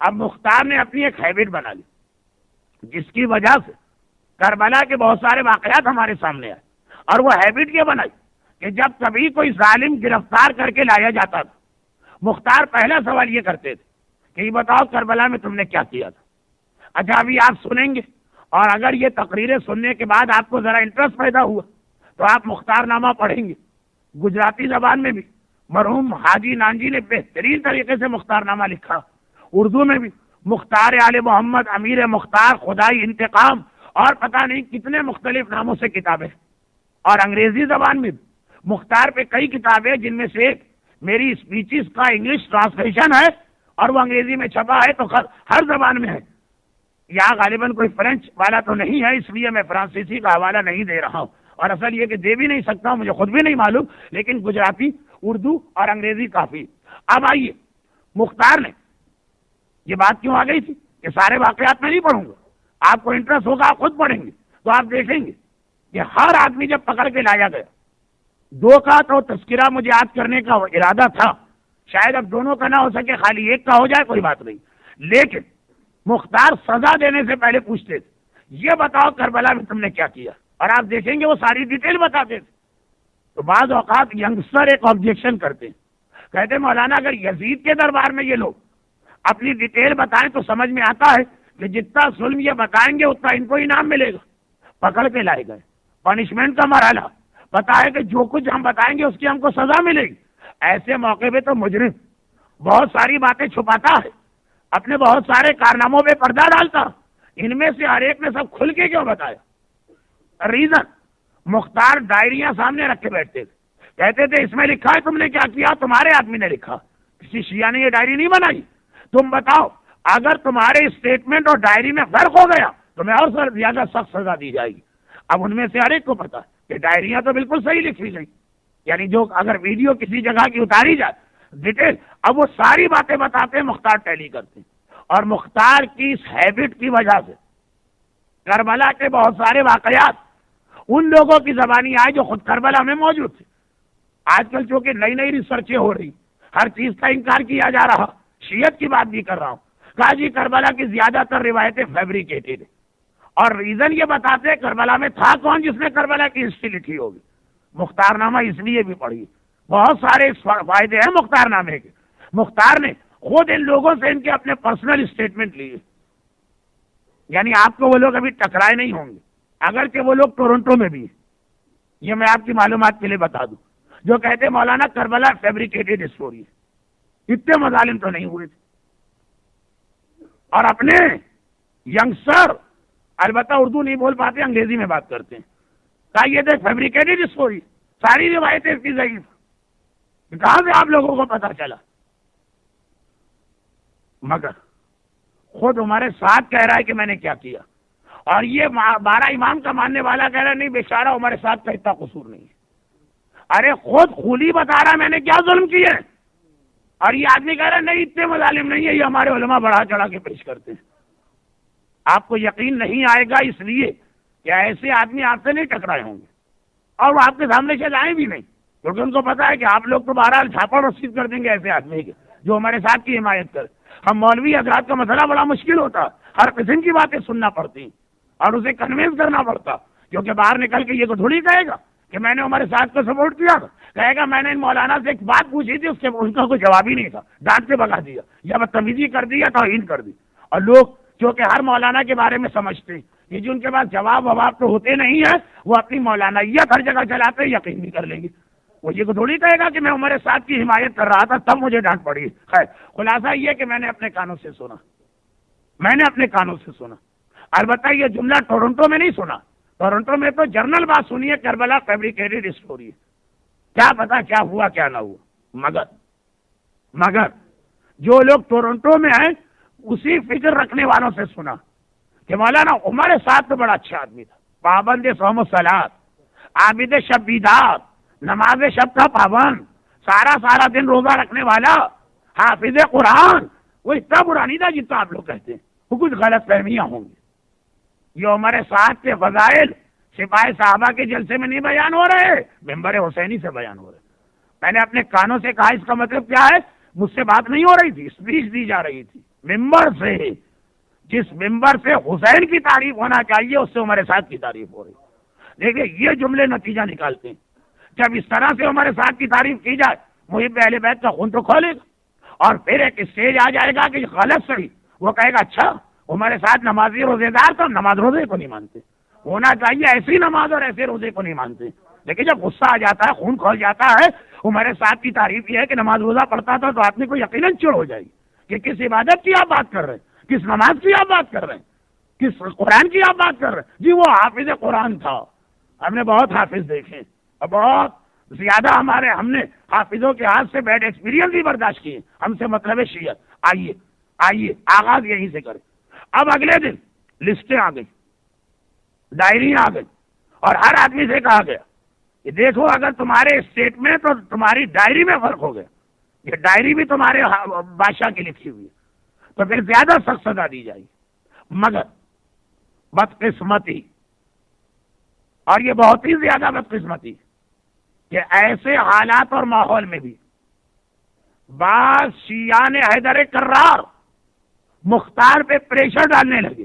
اب مختار نے اپنی ایک ہیبٹ بنا لی جس کی وجہ سے کربلا کے بہت سارے واقعات ہمارے سامنے آئے. اور وہ ہیبٹ یہ بنائی کہ جب کبھی کوئی ظالم گرفتار کر کے لایا جاتا تھا، مختار پہلا سوال یہ کرتے تھے کہ یہ بتاؤ کربلا میں تم نے کیا کیا تھا. اچھا ابھی آپ سنیں گے، اور اگر یہ تقریریں سننے کے بعد آپ کو ذرا انٹرسٹ پیدا ہوا تو آپ مختار نامہ پڑھیں گے. گجراتی زبان میں بھی مرحوم حاجی نانجی نے بہترین طریقے سے مختار نامہ لکھا. اردو میں بھی مختار آل محمد، امیر مختار، خدائی انتقام، اور پتہ نہیں کتنے مختلف ناموں سے کتابیں. اور انگریزی زبان میں بھی مختار پہ کئی کتابیں، جن میں سے ایک میری اسپیچز کا انگلش ٹرانسلیشن ہے، اور وہ انگریزی میں چھپا ہے تو ہر زبان میں ہے. یہاں غالباً کوئی فرینچ والا تو نہیں ہے، اس لیے میں فرانسیسی کا حوالہ نہیں دے رہا ہوں، اور اصل یہ کہ دے بھی نہیں سکتا ہوں، مجھے خود بھی نہیں معلوم، لیکن گجراتی، اردو اور انگریزی کافی. اب آئیے، مختار نے یہ بات کیوں آ گئی تھی کہ سارے واقعات میں نہیں پڑھوں گا، آپ کو انٹرسٹ ہوگا آپ خود پڑھیں گے تو آپ دیکھیں گے کہ ہر آدمی جب پکڑ کے لایا گیا، دو کا تو تذکرہ مجھے یاد کرنے کا ارادہ تھا، شاید اب دونوں کا نہ ہو سکے، خالی ایک کا ہو جائے کوئی بات نہیں. لیکن مختار سزا دینے سے پہلے پوچھتے تھے یہ بتاؤ کربلا میں تم نے کیا کیا، اور آپ دیکھیں گے وہ ساری ڈیٹیل بتاتے تھے. تو بعض اوقات ینگسٹر ایک آبجیکشن کرتے ہیں، کہتے مولانا اگر یزید کے دربار میں یہ لوگ اپنی ڈیٹیل بتائیں تو سمجھ میں آتا ہے کہ جتنا ظلم یہ بتائیں گے اتنا ان کو انعام ملے گا. پکڑ کے لائے گئے، پنشمنٹ کا مرحلہ پتا ہے کہ جو کچھ ہم بتائیں گے اس کی ہم کو سزا ملے گی. ایسے موقع پہ تو مجرم بہت ساری باتیں چھپاتا ہے، اپنے بہت سارے کارناموں پہ پردہ ڈالتا. ان میں سے ہر ایک نے سب کھل کے کیوں بتایا؟ ریزن، مختار ڈائریاں سامنے رکھ کے بیٹھتے تھے، کہتے تھے اس میں لکھا ہے تم نے کیا کیا، تمہارے آدمی نے لکھا، کسی شیعہ نے یہ ڈائری نہیں بنائی. تم بتاؤ اگر تمہارے اسٹیٹمنٹ اور ڈائری میں فرق ہو گیا تو میں اور زیادہ سخت سزا دی جائے گی. اب ان میں سے ہر ایک کو پتا کہ ڈائریاں تو بالکل صحیح لکھی گئی، یعنی جو اگر ویڈیو کسی جگہ کی اتاری جائے ڈیٹیل، اب وہ ساری باتیں بتاتے ہیں، مختار ٹیلی کرتے ہیں. اور مختار کی اس ہیبٹ کی وجہ سے کربلا کے بہت سارے واقعات ان لوگوں کی زبانی آئے جو خود کربلا میں موجود تھے. آج کل چونکہ نئی نئی ریسرچیں ہو رہی، ہر چیز کا انکار کیا جا رہا. شیعت کی بات بھی کر رہا ہوں، کہا جی کربلا کی زیادہ تر روایتیں فیبریکیٹڈ ہیں، اور ریزن یہ بتاتے ہیں کربلا میں تھا کون جس نے کربلا کی ہسٹری لکھی ہوگی. مختار نامہ اس لیے بھی پڑھی، بہت سارے فائدے ہیں مختار نامے کے. مختار نے خود ان لوگوں سے ان کے اپنے پرسنل اسٹیٹمنٹ لیے، یعنی آپ کو وہ لوگ ابھی ٹکرائے نہیں ہوں گے، اگرچہ وہ لوگ ٹورنٹو میں بھی ہیں. یہ میں آپ کی معلومات کے لیے بتا دوں، جو کہتے مولانا کربلا فیبریکیٹڈ اسٹوری ہے، اتنے مظالم تو نہیں ہوئے تھے. اور اپنے ینگسٹر البتہ اردو نہیں بول پاتے، انگریزی میں بات کرتے ہیں، کہا یہ دیکھ فیبریکیٹڈ اسٹوری، ساری روایتیں اس کی ضعیف. کہاں سے آپ لوگوں کو پتا چلا؟ مگر خود ہمارے ساتھ کہہ رہا ہے کہ میں نے کیا کیا، اور یہ 12 امام کا ماننے والا کہہ رہا ہے نہیں بیچارہ ہمارے ساتھ کا اتنا قصور نہیں ہے. ارے خود خولی بتا رہا میں نے کیا ظلم کیے، اور یہ آدمی کہہ رہا ہے نہیں اتنے مظالم نہیں ہے، یہ ہمارے علماء بڑھا چڑھا کے پیش کرتے ہیں. آپ کو یقین نہیں آئے گا اس لیے کہ ایسے آدمی آپ سے نہیں ٹکرائے ہوں گے، اور وہ آپ کے سامنے سے جائیں بھی نہیں، کیونکہ ان کو پتا ہے کہ آپ لوگ تو بہرحال چھاپڑ رسید کر دیں گے ایسے آدمی کے جو ہمارے ساتھ کی حمایت کرے. ہم مولوی حضرات کا مسئلہ بڑا مشکل ہوتا، ہر قسم کی باتیں سننا پڑتی اور اسے کنوینس کرنا پڑتا، کیونکہ باہر نکل کے یہ کو تھوڑی کہے گا کہ میں نے ہمارے ساتھ کو سپورٹ کیا تھا. کہے گا میں نے مولانا سے ایک بات پوچھی تھی، اس کا کوئی جواب ہی نہیں تھا، ڈانٹ کے بگا دیا یا بدتمیزی کر دی یا توہین کر دی. اور لوگ جو کہ ہر مولانا کے بارے میں سمجھتے ہیں کہ جو ان کے پاس جواب وواب تو ہوتے نہیں ہیں، وہ اپنی مولانائیت ہر جگہ چلاتے یقین بھی کر لیں گے. وہ یہ کو تھوڑی کہے گا کہ میں ہمارے ساتھ کی حمایت کر رہا تھا تب مجھے ڈانٹ پڑی. خیر خلاصہ یہ کہ میں نے اپنے کانوں سے سنا، البتہ یہ جملہ ٹورنٹو میں نہیں سنا. ٹورنٹو میں تو جرنل بات سنی ہے کربلا فیبریکیٹڈ اسٹوری، کیا پتا کیا ہوا کیا نہ ہوا. مگر جو لوگ ٹورنٹو میں ہیں اسی فکر رکھنے والوں سے سنا کہ مولانا عمر سعد تو بڑا اچھا آدمی تھا، پابند صوم و صلات، عابد شب بیدار، نماز شب کا پابند، سارا دن روزہ رکھنے والا، حافظ قرآن. وہ اتنا برا نہیں تھا جتنا آپ لوگ کہتے ہیں. وہ کچھ غلط فہمیاں ہوں گی. یہ عمر سعد کے فضائل سپاہی صحابہ کے جلسے میں نہیں بیان ہو رہے، ممبر حسینی سے بیان ہو رہے. میں نے اپنے کانوں سے کہا اس کا مطلب کیا ہے؟ مجھ سے بات نہیں ہو رہی تھی، اسپیچ دی جا رہی تھی ممبر سے. جس ممبر سے حسین کی تعریف ہونا چاہیے اس سے عمر سعد کی تعریف ہو رہی. دیکھیے یہ جملے نتیجہ نکالتے ہیں. جب اس طرح سے عمر سعد کی تعریف کی جائے محب اہل بیت کا خون تو کھولے گا. اور پھر ایک اسٹیج آ جائے گا کہ غلط صحیح، وہ کہے گا اچھا عمر سعد نمازی روزے دار تو نماز روزے کو نہیں مانتے. ہونا چاہیے ایسی نماز اور ایسے روزے کو نہیں مانتے. لیکن جب غصہ آ جاتا ہے، خون کھول جاتا ہے، عمر سعد کی تعریف یہ ہے کہ نماز روزہ پڑھتا تھا، تو آدمی کو یقیناً چڑ ہو جائے گی کہ کس عبادت کی آپ بات کر رہے ہیں، کس نماز کی آپ بات کر رہے ہیں، کس قرآن کی آپ بات کر رہے ہیں. جی وہ حافظ قرآن تھا. ہم نے بہت حافظ دیکھے اور بہت زیادہ ہم نے حافظوں کے ہاتھ سے بیڈ ایکسپیرینس بھی برداشت کیے. ہم سے مطلب ہے شیعت. آئیے آغاز یہیں سے کریں. اب اگلے دن لسٹیں آ گئی، ڈائری آ گئی، اور ہر آدمی سے کہا گیا کہ دیکھو اگر تمہارے اسٹیٹ میں تو تمہاری ڈائری میں فرق ہو گیا، یہ ڈائری بھی تمہارے بادشاہ کی لکھی ہوئی ہے، تو پھر زیادہ سخت سزا دی جائے گی. مگر بدقسمتی، اور یہ بہت ہی زیادہ بدقسمتی کہ ایسے حالات اور ماحول میں بھی بعض شیعان حیدر کرار مختار پہ پریشر ڈالنے لگے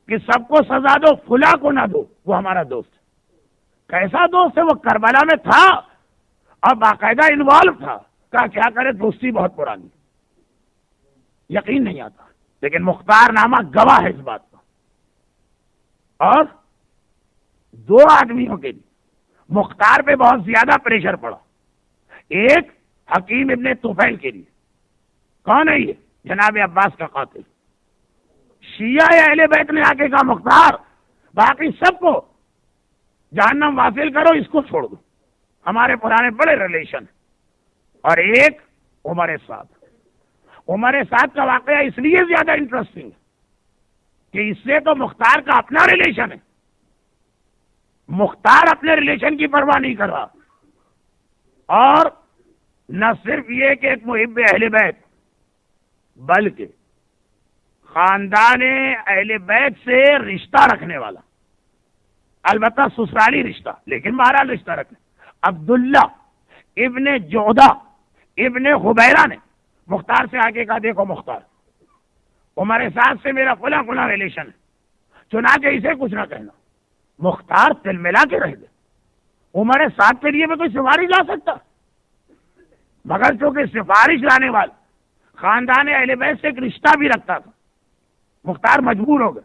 کہ سب کو سزا دو، فلاں کو نہ دو. وہ ہمارا دوست ہے. کیسا دوست ہے؟ وہ کربلا میں تھا اور باقاعدہ انوالو تھا. کہا کیا کرے، دوستی بہت پرانی، یقین نہیں آتا. لیکن مختار نامہ گواہ ہے اس بات کا. اور دو آدمیوں کے لیے مختار پہ بہت زیادہ پریشر پڑا. ایک حکیم ابن طفیل کے لیے. کون ہے یہ؟ جناب عباس کا قاتل. شیعہ اہل بیت نے آ کے کہا مختار باقی سب کو جہنم واصل کرو، اس کو چھوڑ دو، ہمارے پرانے بڑے ریلیشن. اور ایک عمر سعد. عمر سعد کا واقعہ اس لیے زیادہ انٹرسٹنگ ہے کہ اس سے تو مختار کا اپنا ریلیشن ہے. مختار اپنے ریلیشن کی پرواہ نہیں کر رہا. اور نہ صرف یہ کہ ایک محب اہل بیت، بلکہ خاندان اہل بیت سے رشتہ رکھنے والا، البتہ سسرالی رشتہ لیکن بہرحال رشتہ رکھنے، عبداللہ ابن جودہ ابن خبیرہ نے مختار سے آگے کہا دیکھو مختار، عمر سعد سے میرا فلاں ریلیشن ہے، چنانچہ اسے کچھ نہ کہنا. مختار تل ملا کے رہ گئے. عمر سعد کے لیے میں کوئی سفارش لا سکتا، مگر چونکہ سفارش لانے والا خاندان اہل بیت سے ایک رشتہ بھی رکھتا تھا، مختار مجبور ہو گئے.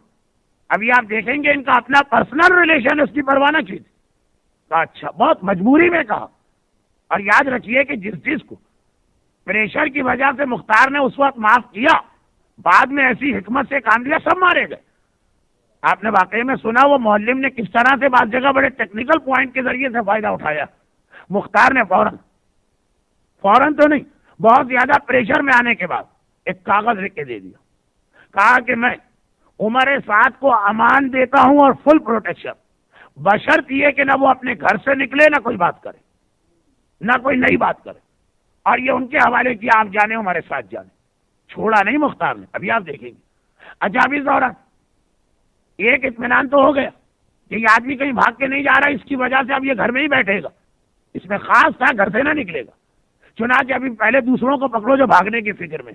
ابھی آپ دیکھیں گے ان کا اپنا پرسنل ریلیشن اس کی پرواہ نہ کی تھی. کہا اچھا، بہت مجبوری میں کہا. اور یاد رکھیے کہ جس کو پریشر کی وجہ سے مختار نے اس وقت معاف کیا، بعد میں ایسی حکمت سے کام دیا سب مارے گئے. آپ نے واقعے میں سنا وہ معلم نے کس طرح سے بعض جگہ بڑے ٹیکنیکل پوائنٹ کے ذریعے سے فائدہ اٹھایا. مختار نے فوراً تو نہیں، بہت زیادہ پریشر میں آنے کے بعد ایک کاغذ لکھ کے دے دیا. کہا کہ میں عمر سعد کو امان دیتا ہوں اور فل پروٹیکشن، بشرط یہ کہ نہ وہ اپنے گھر سے نکلے، نہ کوئی بات کرے، نہ کوئی نئی بات کرے. اور یہ ان کے حوالے کیا، آپ جانے ہمارے ساتھ جانے. چھوڑا نہیں مختار نے. ابھی آپ دیکھیں گے. اچھا ابھی دوران ایک اطمینان تو ہو گیا کہ یہ آدمی کہیں بھاگ کے نہیں جا رہا، اس کی وجہ سے اب یہ گھر میں ہی بیٹھے گا. اس میں خاص تھا گھر سے نہ نکلے گا. چنانچہ ابھی پہلے دوسروں کو پکڑو جو بھاگنے کی فکر میں،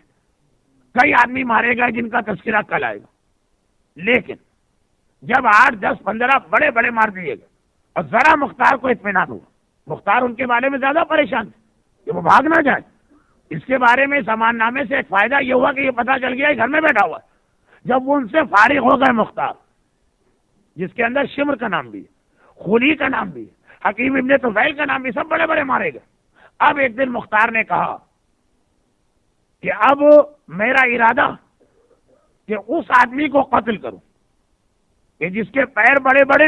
کئی آدمی مارے گئے جن کا تذکرہ کل آئے گا. لیکن جب 8 10 15 بڑے مار دیے گئے اور ذرا مختار کو اطمینان ہوا، مختار ان کے بارے میں زیادہ پریشان تھے کہ وہ بھاگ نہ جائے. اس کے بارے میں سامان نامے سے ایک فائدہ یہ ہوا کہ یہ پتہ چل گیا گھر میں بیٹھا ہوا ہے. جب وہ ان سے فارغ ہو گئے مختار، جس کے اندر شمر کا نام بھی ہے، خلی کا نام بھی ہے، حکیم ابن طفیل کا نام بھی، سب بڑے مارے گئے. اب ایک دن مختار نے کہا کہ اب میرا ارادہ کہ اس آدمی کو قتل کروں کہ جس کے پیر بڑے،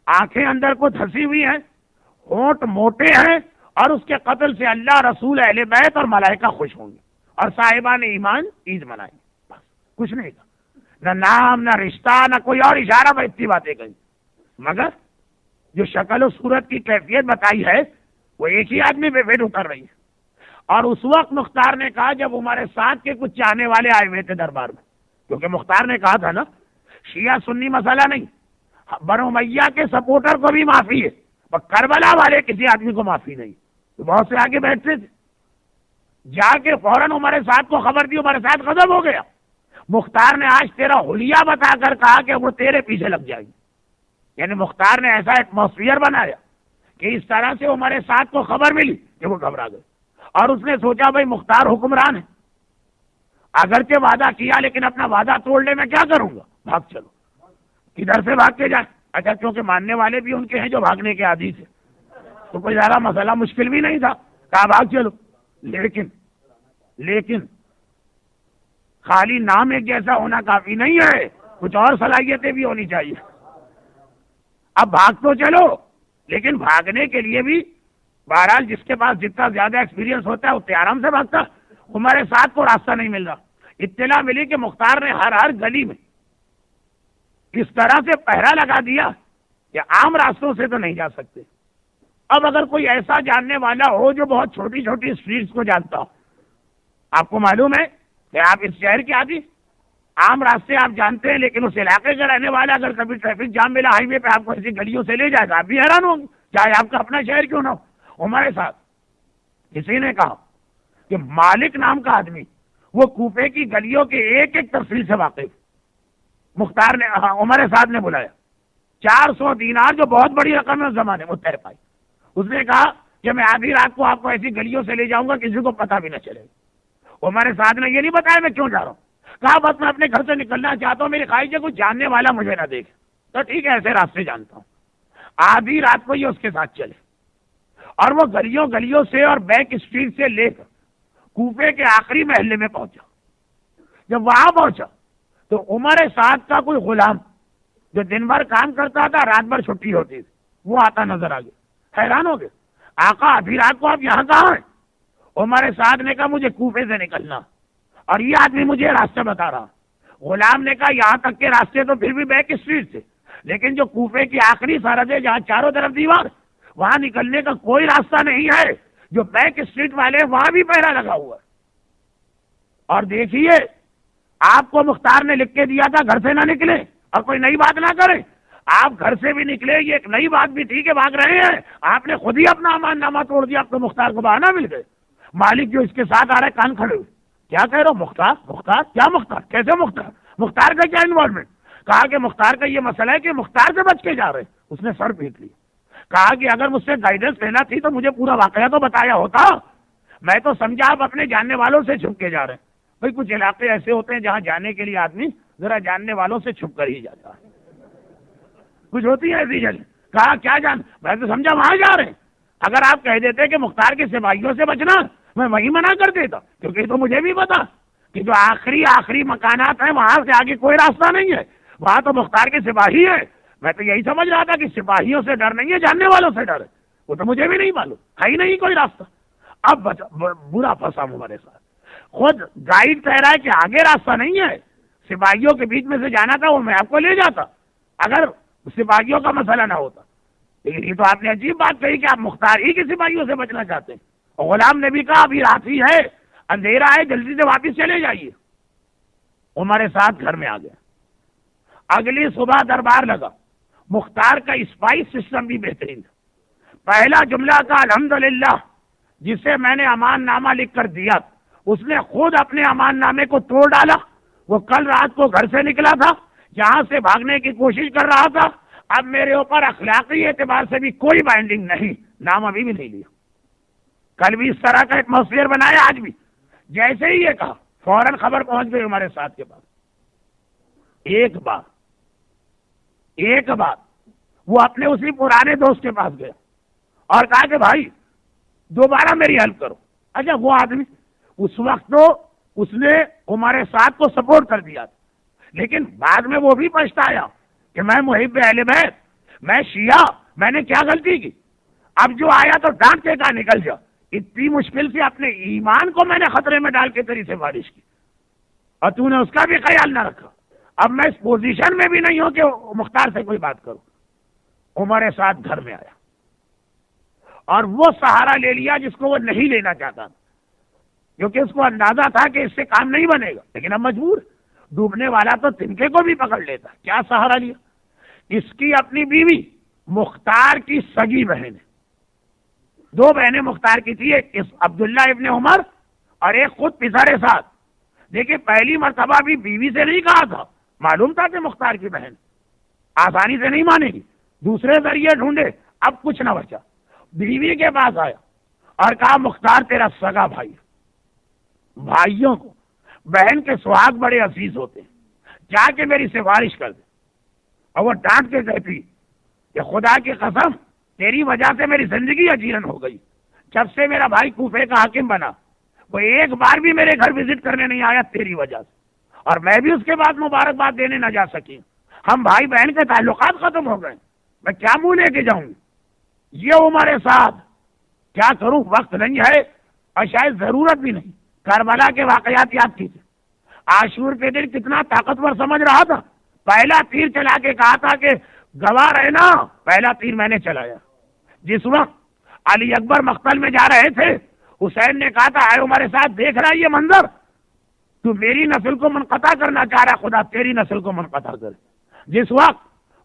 آنکھیں اندر کو دھسی ہوئی ہیں، ہونٹ موٹے ہیں، اور اس کے قتل سے اللہ، رسول، اہل بیت اور ملائکہ خوش ہوں گے اور صاحبان ایمان عید منائیں گے. بس کچھ نہیں کہا. نہ نام نہ رشتہ نہ کوئی اور اشارہ پر اتنی باتیں کہیں، مگر جو شکل و صورت کی کیفیت بتائی ہے وہ ایک ہی آدمی پہ پھر اتر رہی ہے۔ اور اس وقت مختار نے کہا جب عمر سعد کے کچھ چاہنے والے آئے ہوئے تھے دربار میں، کیونکہ مختار نے کہا تھا نا شیعہ سنی مسئلہ نہیں، بنو امیہ کے سپورٹر کو بھی معافی ہے، پر کربلا والے کسی آدمی کو معافی نہیں۔ تو بہت سے آگے بیٹھتے تھے، جا کے فوراً عمر سعد کو خبر دی، عمر سعد غضب ہو گیا۔ مختار نے آج تیرا حلیہ بتا کر کہا کہ وہ تیرے پیچھے لگ جائے گی، یعنی مختار نے ایسا ایٹماسفیئر بنایا کہ اس طرح سے عمر سعد کو خبر ملی کہ وہ گھبرا گئے، اور اس نے سوچا بھائی مختار حکمران ہے، اگرچہ وعدہ کیا لیکن اپنا وعدہ توڑ لے، میں کیا کروں گا، بھاگ چلو۔ کدھر سے بھاگ کے جائیں؟ اچھا کیونکہ ماننے والے بھی ان کے ہیں جو بھاگنے کے عادی تھے، تو کوئی زیادہ مسئلہ مشکل بھی نہیں تھا، کہا بھاگ چلو۔ لیکن خالی نام ایک جیسا ہونا کافی نہیں ہے، کچھ اور صلاحیتیں بھی ہونی چاہیے۔ اب بھاگ تو چلو، لیکن بھاگنے کے لیے بھی بہرحال جس کے پاس جتنا زیادہ ایکسپیرینس ہوتا ہے اتنے آرام سے بھاگتا۔ عمر سعد کو راستہ نہیں مل رہا، اطلاع ملی کہ مختار نے ہر گلی میں اس طرح سے پہرا لگا دیا کہ عام راستوں سے تو نہیں جا سکتے۔ اب اگر کوئی ایسا جاننے والا ہو جو بہت چھوٹی چھوٹی اسٹریٹس کو جانتا ہو، آپ کو معلوم ہے کہ آپ اس شہر کے عادی، عام راستے آپ جانتے ہیں، لیکن اس علاقے کا رہنے والا اگر کبھی ٹریفک جام ملا ہائی وے پہ آپ کو ایسی گلیوں سے لے جائے گا، آپ بھی حیران ہوں گے، چاہے آپ کا اپنا شہر کیوں نہ ہو۔ عمر سعد کسی نے کہا کہ مالک نام کا آدمی وہ کوفے کی گلیوں کے ایک ایک تفصیل سے واقف۔ مختار نے عمر سعد نے بلایا، 400 دینار جو بہت بڑی رقم ہے اس زمانے میں، طے پائی۔ اس نے کہا کہ میں آدھی رات کو آپ کو ایسی گلیوں سے لے جاؤں گا کسی کو پتہ بھی نہ چلے گا۔ عمر سعد نے یہ نہیں بتایا میں کیوں جا رہا ہوں، کہا بس میں اپنے گھر سے نکلنا چاہتا ہوں، میری خواہش ہے کوئی جاننے والا مجھے نہ دیکھے، تو ٹھیک ہے ایسے راستے جانتا ہوں۔ آدھی رات کو یہ اس کے ساتھ چلے اور وہ گلیوں سے اور بیک اسٹریٹ سے لے کر کوفے کے آخری محلے میں پہنچا۔ جب وہاں پہنچا تو عمر سعد کا کوئی غلام جو دن بھر کام کرتا تھا رات بھر چھٹی ہوتی تھی وہ آتا نظر آ گیا، حیران ہو گئے، آقا آدھی رات کو آپ یہاں کہاں ہیں؟ عمر سعد نے کہا مجھے کوفے سے نکلنا اور یہ آدمی مجھے راستہ بتا رہا۔ غلام نے کہا یہاں تک کے راستے تو پھر بھی بیک اسٹریٹ سے، لیکن جو کوفے کی آخری سرحد ہے جہاں چاروں طرف دیوار، وہاں نکلنے کا کوئی راستہ نہیں ہے، جو بیک اسٹریٹ والے وہاں بھی پہرا لگا ہوا ہے۔ اور دیکھیے آپ کو مختار نے لکھ کے دیا تھا گھر سے نہ نکلے اور کوئی نئی بات نہ کرے، آپ گھر سے بھی نکلے، یہ ایک نئی بات بھی تھی کہ بھاگ رہے ہیں، آپ نے خود ہی اپنا امان نامہ توڑ دیا، اب تو مختار کو بہانہ مل گئے۔ مالک جو اس کے ساتھ آ رہے کان کھڑے ہوئے، کیا کہہ رہے ہو؟ مختار کیا مختار؟ کیسے مختار کا کیا انوالومنٹ؟ کہا کہ مختار کا یہ مسئلہ ہے کہ مختار سے بچ کے جا رہے۔ اس نے سر پیٹ لیا، کہا کہ اگر مجھ سے گائیڈنس لینا تھی تو مجھے پورا واقعہ تو بتایا ہوتا، میں تو سمجھا آپ اپنے جاننے والوں سے چھپ کے جا رہے ہیں۔ بھائی کچھ علاقے ایسے ہوتے ہیں جہاں جانے کے لیے آدمی ذرا جاننے والوں سے چھپ کر ہی جاتا ہے، کچھ ہوتی ہے ایسی جگہ۔ کہا کیا جان، میں تو سمجھا وہاں جا رہے ہیں، اگر آپ کہہ دیتے کہ مختار کے سپاہیوں سے بچنا میں وہیں منع کر دیتا، کیونکہ تو مجھے بھی پتا کہ جو آخری مکانات ہیں وہاں سے آگے کوئی راستہ نہیں ہے، وہاں تو مختار کے سپاہی ہے۔ میں تو یہی سمجھ رہا تھا کہ سپاہیوں سے ڈر نہیں ہے، جاننے والوں سے ڈر ہے، وہ تو مجھے بھی نہیں معلوم، ہے ہی نہیں کوئی راستہ۔ اب برا پھنسا ہمارے ساتھ، خود گائیڈ کہہ رہا ہے کہ آگے راستہ نہیں ہے، سپاہیوں کے بیچ میں سے جانا تھا، وہ میں آپ کو لے جاتا اگر سپاہیوں کا مسئلہ نہ ہوتا۔ لیکن یہ تو آپ نے عجیب بات کہی کہ آپ مختار ہی کے سپاہیوں سے بچنا چاہتے ہیں۔ اور غلام نے بھی کہا ابھی رات ہی ہے، اندھیرا ہے، جلدی سے واپس چلے جائیے۔ عمر سعد گھر میں آ گیا، اگلی صبح دربار لگا۔ مختار کا اسپائس سسٹم بھی بہترین تھا۔ پہلا جملہ کا الحمدللہ، جسے میں نے امان نامہ لکھ کر دیا، اس نے خود اپنے امان نامے کو توڑ ڈالا۔ وہ کل رات کو گھر سے نکلا تھا، یہاں سے بھاگنے کی کوشش کر رہا تھا، اب میرے اوپر اخلاقی اعتبار سے بھی کوئی بائنڈنگ نہیں، نام ابھی بھی نہیں لیا۔ کل بھی اس طرح کا ایٹماسفیئر بنایا، آج بھی جیسے ہی یہ کہا فوراً خبر پہنچ گئی ہمارے ساتھ کے پاس۔ ایک بار وہ اپنے اسی پرانے دوست کے پاس گیا اور کہا کہ بھائی دوبارہ میری ہیلپ کرو۔ اچھا وہ آدمی اس وقت تو اس نے ہمارے ساتھ کو سپورٹ کر دیا تھا، لیکن بعد میں وہ بھی پچھتایا کہ میں محب اہل بیت، میں شیعہ، میں نے کیا غلطی کی۔ اب جو آیا تو ڈانٹ کے کہا نکل جا، اتنی مشکل سے اپنے ایمان کو میں نے خطرے میں ڈال کے تیری سفارش کی اور تو نے اس کا بھی خیال نہ رکھا۔ اب میں اس پوزیشن میں بھی نہیں ہوں کہ مختار سے کوئی بات کروں. عمر سعد گھر میں آیا اور وہ سہارا لے لیا جس کو وہ نہیں لینا چاہتا تھا، کیونکہ اس کو اندازہ تھا کہ اس سے کام نہیں بنے گا، لیکن اب مجبور. ڈوبنے والا تو تنکے کو بھی پکڑ لیتا. کیا سہارا لیا؟ اس کی اپنی بیوی مختار کی سگی بہن ہے. 2 بہنیں مختار کی تھی، ایک عبداللہ ابن عمر اور ایک خود پسر سعد. دیکھیں پہلی مرتبہ بھی بیوی سے نہیں کہا تھا، معلوم تھا کہ مختار کی بہن آسانی سے نہیں مانے گی. دوسرے ذریعے ڈھونڈے، اب کچھ نہ بچا. بیوی کے پاس آیا اور کہا مختار تیرا سگا بھائی. بھائیوں کو بہن کے سہاگ بڑے عزیز ہوتے ہیں، جا کے میری سفارش کر دے. اور وہ ڈانٹ کے کہتی کہ خدا کی قسم تیری وجہ سے میری زندگی اجیرن ہو گئی. جب سے میرا بھائی کوفے کا حاکم بنا وہ ایک بار بھی میرے گھر وزٹ کرنے نہیں آیا تیری وجہ سے، اور میں بھی اس کے بعد مبارکباد دینے نہ جا سکی. ہم بھائی بہن کے تعلقات ختم ہو گئے، میں کیا منہ لے کے جاؤں گی؟ یہ عمر سعد کیا کروں، وقت نہیں ہے اور شاید ضرورت بھی نہیں. کربلا کے واقعات یاد کیجیے. عاشور کے دن کتنا طاقتور سمجھ رہا تھا. پہلا تیر چلا کے کہا تھا کہ گواہ رہنا، پہلا تیر میں نے چلایا. جس وقت علی اکبر مقتل میں جا رہے تھے حسین نے کہا تھا اے عمر سعد دیکھ رہا یہ منظر، تو میری نسل کو منقطع کرنا چاہ رہا، خدا تیری نسل کو منقطع کرے. جس وقت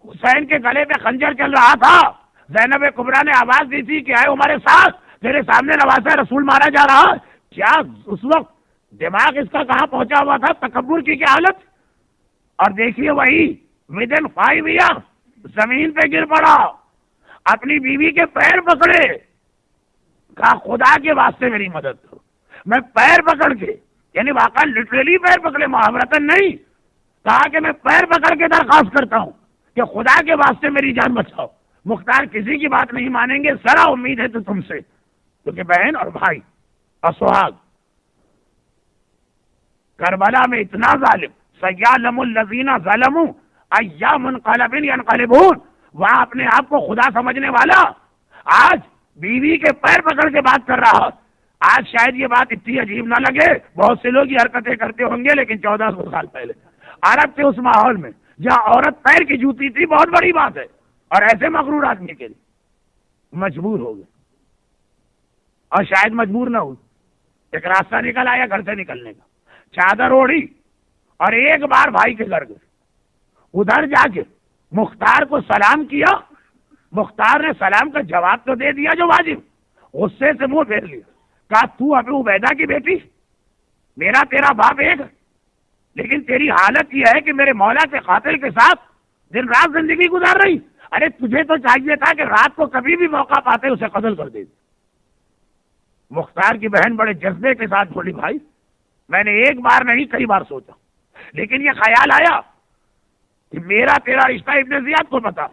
حسین کے گلے پہ خنجر چل رہا تھا زینب کبریٰ نے آواز دی تھی کہ اے عمر سعد تیرے سامنے نواسہ رسول مارا جا رہا. کیا اس وقت دماغ اس کا کہاں پہنچا ہوا تھا، تکبر کی کیا حالت. اور دیکھیے وہی ودن 5 ایئر زمین پہ گر پڑا، اپنی بیوی کے پیر پکڑے، کہا خدا کے واسطے میری مدد کرو. میں پیر پکڑ کے، یعنی واقعا لٹرلی پیر پکڑے، محاورتاً نہیں، کہا کہ میں پیر پکڑ کے درخواست کرتا ہوں کہ خدا کے واسطے میری جان بچاؤ. مختار کسی کی بات نہیں مانیں گے، ذرا امید ہے تو تم سے، کیونکہ بہن اور بھائی اور سہاگ. کربلا میں اتنا ظالم، سیعلم الذین ظلموا ای منقلب ینقلبون، وہاں اپنے آپ کو خدا سمجھنے والا آج بیوی کے پیر پکڑ کے بات کر رہا. آج شاید یہ بات اتنی عجیب نہ لگے، بہت سے لوگ یہ حرکتیں کرتے ہوں گے، لیکن 1400 سال پہلے عرب کے اس ماحول میں جہاں عورت پیر کی جوتی تھی بہت بڑی بات ہے. اور ایسے مغرور آدمی کے لیے مجبور ہو گئے، اور شاید مجبور نہ ہو، ایک راستہ نکل آیا گھر سے نکلنے کا. چادر اوڑھی اور ایک بار بھائی کے گھر گئے. ادھر جا کے مختار کو سلام کیا. مختار نے سلام کا جواب تو دے دیا جو واجب، غصے سے منہ پھیر لیا. کہا تو ابو عبیدہ کی بیٹی، میرا تیرا باپ ایک، لیکن تیری حالت یہ ہے کہ میرے مولا کے قاتل کے ساتھ دن رات زندگی گزار رہی. ارے تجھے تو چاہیے تھا کہ رات کو کبھی بھی موقع پاتے اسے قتل کر دے. مختار کی بہن بڑے جذبے کے ساتھ بولی بھائی میں نے ایک بار نہیں کئی بار سوچا، لیکن یہ خیال آیا کہ میرا تیرا رشتہ ابن زیاد کو پتا،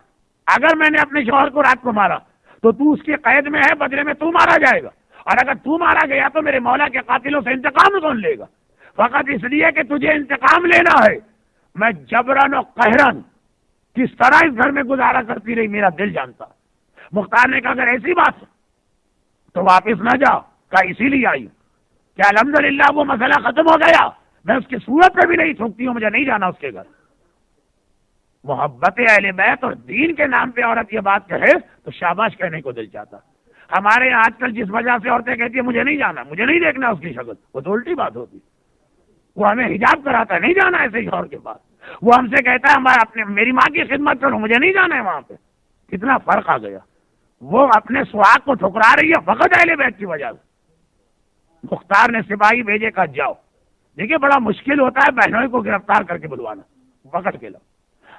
اگر میں نے اپنے شوہر کو رات کو مارا تو تو اس کے قید میں ہے، بدلے میں تو مارا جائے گا، اور اگر تو مارا گیا تو میرے مولا کے قاتلوں سے انتقام کون لے گا؟ فقط اس لیے کہ تجھے انتقام لینا ہے. میں جبرن و قہرن کس طرح اس گھر میں گزارا کرتی رہی میرا دل جانتا. مختار نے کہا اگر ایسی بات تو واپس نہ جاؤ. کہا اسی لیے آئی کہ الحمدللہ وہ مسئلہ ختم ہو گیا، میں اس کی صورت پہ بھی نہیں تھوکتی ہوں، مجھے نہیں جانا اس کے گھر. محبت اہل بیت اور دین کے نام پہ عورت یہ بات کہے تو شاباش کہنے کو دل چاہتا. ہمارے یہاں آج کل جس وجہ سے عورتیں کہتی ہیں مجھے نہیں جانا، مجھے نہیں دیکھنا اس کی شکل، وہ تو الٹی بات ہوتی. وہ ہمیں حجاب کراتا ہے نہیں جانا ایسے شوہر کے پاس. وہ ہم سے کہتا ہے اپنے میری ماں کی خدمت کرو، مجھے نہیں جانا ہے وہاں پہ. کتنا فرق آ گیا. وہ اپنے سہاگ کو ٹھکرا رہی ہے فقط اہل بیت کی وجہ سے. مختار نے سپاہی بھیجے کا جاؤ. دیکھیے بڑا مشکل ہوتا ہے بہنوئی کو گرفتار کر کے بلوانا، پکڑ کے لاؤ،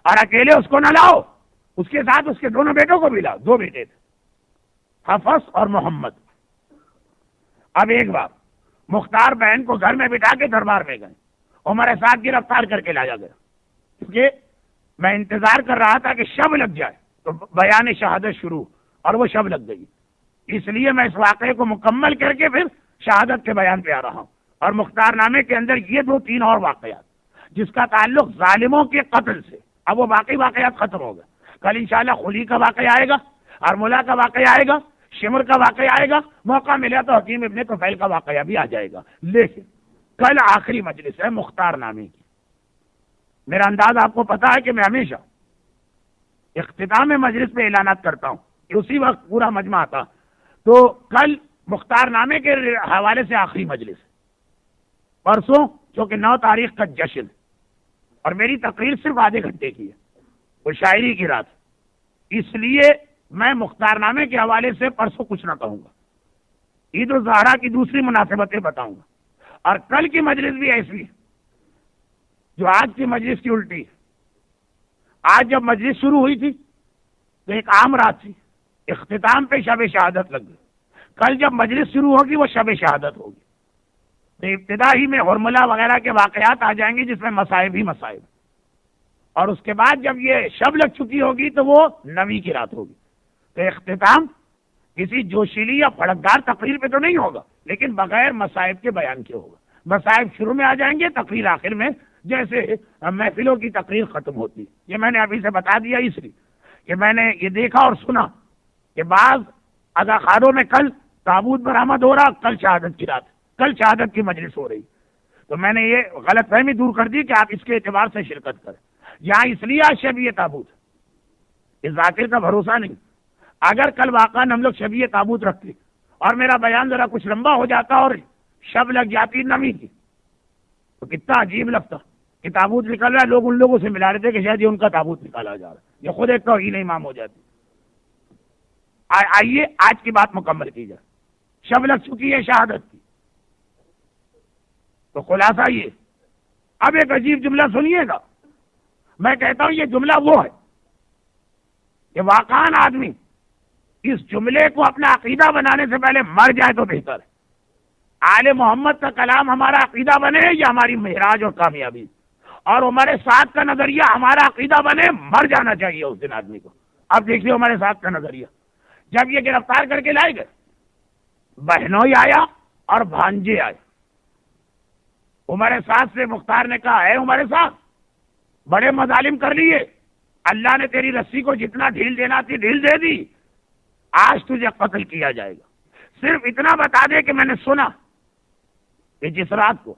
اور اکیلے اس کو نہ لاؤ، اس کے ساتھ اس کے دونوں بیٹوں کو بھی لاؤ. 2 بیٹے تھے، حفص اور محمد. اب ایک بار مختار بہن کو گھر میں بٹھا کے دربار میں گئے. عمر سعد گرفتار کر کے لایا گیا، کیونکہ میں انتظار کر رہا تھا کہ شب لگ جائے تو بیان شہادت شروع، اور وہ شب لگ گئی. اس لیے میں اس واقعے کو مکمل کر کے پھر شہادت کے بیان پہ آ رہا ہوں. اور مختار نامے کے اندر یہ 2-3 اور واقعات جس کا تعلق ظالموں کے قتل سے. اب وہ باقی واقعات ختم ہو گئے. کل انشاءاللہ خلی کا واقعہ آئے گا، ارملہ کا واقعہ آئے گا، شمر کا واقعہ آئے گا، موقع ملا تو حکیم ابن طفیل کا واقعہ بھی آ جائے گا. لیکن کل آخری مجلس ہے مختار نامے کی. میرا انداز آپ کو پتا ہے کہ میں ہمیشہ اختتام مجلس میں اعلانات کرتا ہوں کہ اسی وقت پورا مجمع آتا. تو کل مختار نامے کے حوالے سے آخری مجلس ہے. پرسوں چونکہ 9 تاریخ کا جشن ہے اور میری تقریر صرف آدھے گھنٹے کی ہے، وہ شاعری کی رات، اس لیے میں مختار نامے کے حوالے سے پرسوں کچھ نہ کہوں گا. عید الظہرا کی دوسری مناسبتیں بتاؤں گا. اور کل کی مجلس بھی ایسی ہے جو آج کی مجلس کی الٹی ہے. آج جب مجلس شروع ہوئی تھی تو ایک عام رات تھی، اختتام پہ شب شہادت لگ گئی. کل جب مجلس شروع ہوگی وہ شب شہادت ہوگی. تو ابتدا ہی میں حرملہ وغیرہ کے واقعات آ جائیں گے جس میں مصائب ہی مصائب، اور اس کے بعد جب یہ شب لگ چکی ہوگی تو وہ نویں کی رات ہوگی. تو اختتام کسی جوشیلی یا پھڑکدار تقریر پہ تو نہیں ہوگا، لیکن بغیر مصائب کے بیان کے ہوگا. مصائب شروع میں آ جائیں گے، تقریر آخر میں، جیسے محفلوں کی تقریر ختم ہوتی. یہ میں نے ابھی سے بتا دیا اس لیے کہ میں نے یہ دیکھا اور سنا کہ بعض اداکاروں میں کل تابوت برآمد ہو رہا، کل شہادت کی رات، کل شہادت کی مجلس ہو رہی. تو میں نے یہ غلط فہمی دور کر دی کہ آپ اس کے اعتبار سے شرکت کریں. یہاں اس لیے آج شبیہ تابوت، اس ذاکر کا بھروسہ نہیں. اگر کل واقعا ہم لوگ شبیہ تابوت رکھتے اور میرا بیان ذرا کچھ لمبا ہو جاتا اور شب لگ جاتی نمی کی تو کتنا عجیب لگتا کہ تابوت نکل رہا ہے. لوگ ان لوگوں سے ملا رہے تھے کہ شاید یہ ان کا تابوت نکالا جا رہا ہے. یہ خود ایک توہین امام ہو جاتی. آئیے آج کی بات مکمل کی جائے. شب لگ چکی ہے شہادت کی. تو خلاصہ یہ، اب ایک عجیب جملہ سنیے گا. میں کہتا ہوں یہ جملہ وہ ہے کہ واقعاً آدمی اس جملے کو اپنا عقیدہ بنانے سے پہلے مر جائے تو بہتر ہے. آل محمد کا کلام ہمارا عقیدہ بنے یا ہماری معراج اور کامیابی، اور ہمارے ساتھ کا نظریہ ہمارا عقیدہ بنے، مر جانا چاہیے اس دن آدمی کو. اب دیکھیے ہمارے ساتھ کا نظریہ، جب یہ گرفتار کر کے لائے گئے، بہنوئی آیا اور بھانجے آئے. ہمارے ساتھ سے مختار نے کہا ہے ہمارے ساتھ بڑے مظالم کر لیے، اللہ نے تیری رسی کو جتنا ڈھیل دینا تھی ڈھیل دے دی، آج تجھے قتل کیا جائے گا. صرف اتنا بتا دے کہ میں نے سنا کہ جس رات کو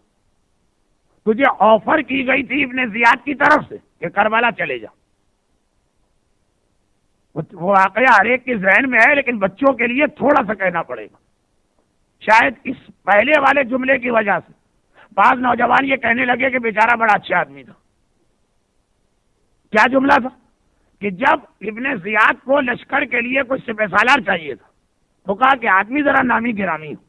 تجھے آفر کی گئی تھی ابن زیاد کی طرف سے کہ کربلا چلے جا. وہ واقعہ ہر ایک کے ذہن میں ہے، لیکن بچوں کے لیے تھوڑا سا کہنا پڑے گا. شاید اس پہلے والے جملے کی وجہ سے بعض نوجوان یہ کہنے لگے کہ بیچارہ بڑا اچھا آدمی تھا. کیا جملہ تھا کہ جب ابن زیاد کو لشکر کے لیے کچھ سپہ سالار چاہیے تھا تو کہا کہ آدمی ذرا نامی گرامی ہو،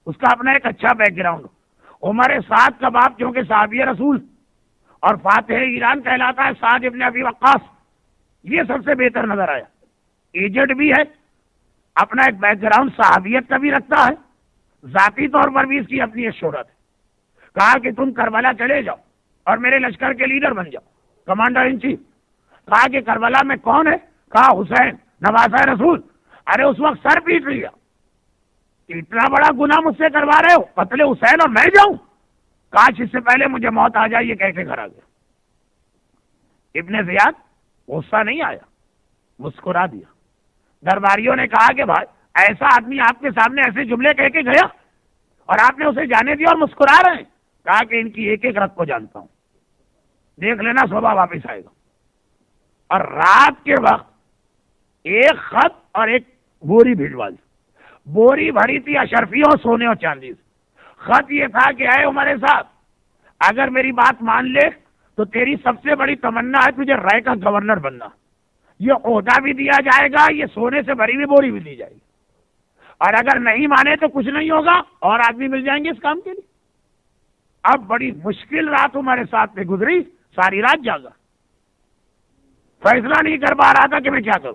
اس کا اپنا ایک اچھا بیک گراؤنڈ ہو. عمر سعد کا باپ کیونکہ صحابی رسول اور فاتح ایران کہلاتا ہے سعد ابن ابی وقاص، یہ سب سے بہتر نظر آیا. ایجنٹ بھی ہے، اپنا ایک بیک گراؤنڈ صحابیت کا بھی رکھتا ہے، ذاتی طور پر بھی اس کی اپنی ایک شہرت ہے. کہا کہ تم کربلا چلے جاؤ اور میرے لشکر کے لیڈر بن جاؤ، کمانڈر ان چیف. کہا کہ کربلا میں کون ہے؟ کہا حسین نواسہ رسول. ارے اس وقت سر پیٹ لیا، اتنا بڑا گناہ مجھ سے کروا رہے ہو، قتل حسین اور میں جاؤں؟ کاش اس سے پہلے مجھے موت آ جائے. یہ کہہ کے گھر آ گیا. ابن زیاد غصہ نہیں آیا، مسکرا دیا. درباریوں نے کہا کہ بھائی ایسا آدمی آپ کے سامنے ایسے جملے کہہ کے گیا اور آپ نے اسے جانے دیا اور مسکرا رہے ہیں. کہا کہ ان کی ایک ایک رت کو جانتا ہوں، دیکھ لینا صبح واپس آئے گا. اور رات کے وقت ایک خط اور ایک بوری بھیجوا دی. بوری بھری تھی اشرفیوں سونے اور چاندی سے. خط یہ تھا کہ اے ہمارے ساتھ اگر میری بات مان لے تو تیری سب سے بڑی تمنا ہے تجھے رائے کا گورنر بننا. یہ عہدہ بھی دیا جائے گا، یہ سونے سے بھری ہوئی بوری بھی دی جائے گی، اور اگر نہیں مانے تو کچھ نہیں ہوگا اور آدمی مل جائیں گے اس کام کے لیے. اب بڑی مشکل رات ہمارے ساتھ میں گزری، ساری رات جاگا، فیصلہ نہیں کر پا رہا تھا کہ میں کیا کروں.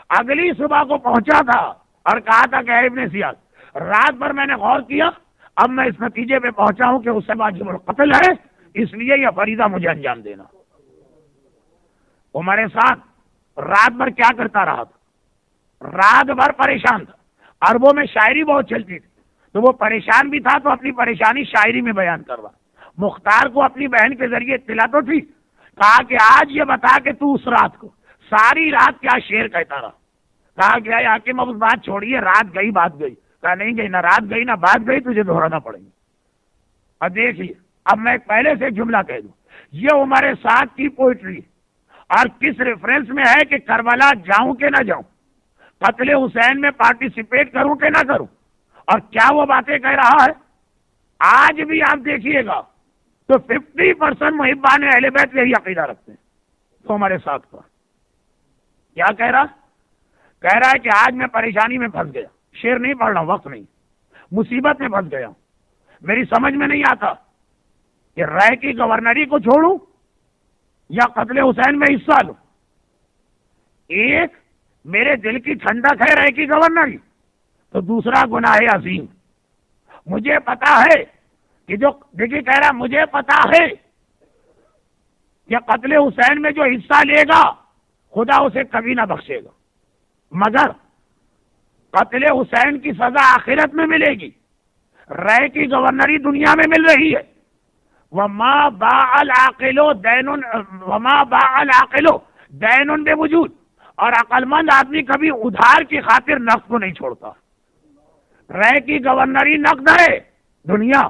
اگلی صبح کو پہنچا تھا اور کہا تھا کہ ابن زیاد رات بھر میں نے غور کیا، اب میں اس نتیجے پہ پہنچا ہوں کہ اس سے واجب القتل ہے، اس لیے یہ فریضہ مجھے انجام دینا. ہمارے ساتھ رات بھر کیا کرتا رہا تھا؟ رات بھر پریشان تھا. عربوں میں شاعری بہت چلتی تھی تو وہ پریشان بھی تھا تو اپنی پریشانی شاعری میں بیان کروا. مختار کو اپنی بہن کے ذریعے اطلاع تو تھی. کہا کہ آج یہ بتا کہ تو اس رات کو ساری رات کیا شعر کہتا رہا. کہا کہ اے حاکم اب اس بات چھوڑیے، رات گئی بات گئی. کہا نہیں گئی، نہ رات گئی نہ بات گئی، تجھے دہرانا پڑے گی. اور دیکھیے اب میں پہلے سے ایک جملہ کہہ دوں یہ عمر سعد کی پوئٹری، اور کس ریفرنس میں ہے کہ کربلا جاؤں کہ نہ جاؤں، قتل حسین میں پارٹیسپیٹ کروں کہ نہ کروں، اور کیا وہ باتیں کہہ رہا ہے۔ آج بھی آپ دیکھیے گا تو 50% محبان اہل بیت یہی عقیدہ رکھتے ہیں تو ہمارے ساتھ کا کیا کہہ رہا ہے کہ آج میں پریشانی میں پھنس گیا، شعر نہیں پڑھ رہا ہوں، وقت نہیں، مصیبت میں پھنس گیا ہوں، میری سمجھ میں نہیں آتا کہ رائے کی گورنری کو چھوڑوں یا قتل حسین میں حصہ لوں۔ ایک میرے دل کی ٹھنڈک ہے رائے کی گورنری، تو دوسرا گناہ عظیم۔ مجھے پتا ہے کہ جو دیکھیے کہہ رہا مجھے پتا ہے کہ قتل حسین میں جو حصہ لے گا خدا اسے کبھی نہ بخشے گا، مگر قتل حسین کی سزا آخرت میں ملے گی، رائے کی گورنری دنیا میں مل رہی ہے۔ وما باع العاقل دین بوجود، اور عقل مند آدمی کبھی ادھار کی خاطر نقد کو نہیں چھوڑتا۔ رائے کی گورنری نقد ہے دنیا،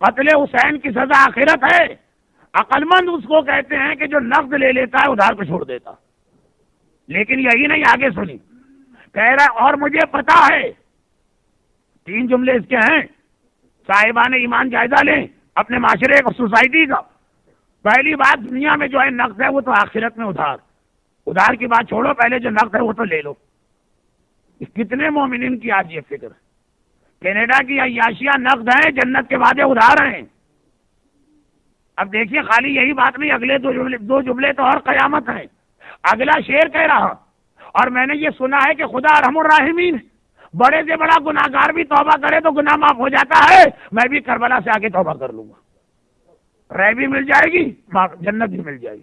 قتل حسین کی سزا آخرت ہے۔ عقل مند اس کو کہتے ہیں کہ جو نقد لے لیتا ہے ادھار کو چھوڑ دیتا۔ لیکن یہی نہیں، آگے سنی، کہہ رہا اور مجھے پتا ہے، 3 جملے اس کے ہیں، صاحبان ایمان جائزہ لیں اپنے معاشرے اور سوسائٹی کا۔ پہلی بات، دنیا میں جو ہے نقد ہے وہ تو آخرت میں ادھار کی بات چھوڑو، پہلے جو نقد ہے وہ تو لے لو۔ کتنے مومنین کی آج یہ فکر ہے۔ کینیڈا کی عیاشیاں نقد ہیں، جنت کے وعدے ادھار ہیں۔ اب دیکھیے خالی یہی بات نہیں، اگلے 2 جملے تو اور قیامت ہیں۔ اگلا شعر کہہ رہا، اور میں نے یہ سنا ہے کہ خدا ارحم الراحمین، بڑے سے بڑا گناہگار بھی توبہ کرے تو گناہ معاف ہو جاتا ہے۔ میں بھی کربلا سے آگے توبہ کر لوں گا، رہ بھی مل جائے گی، جنت بھی مل جائے گی۔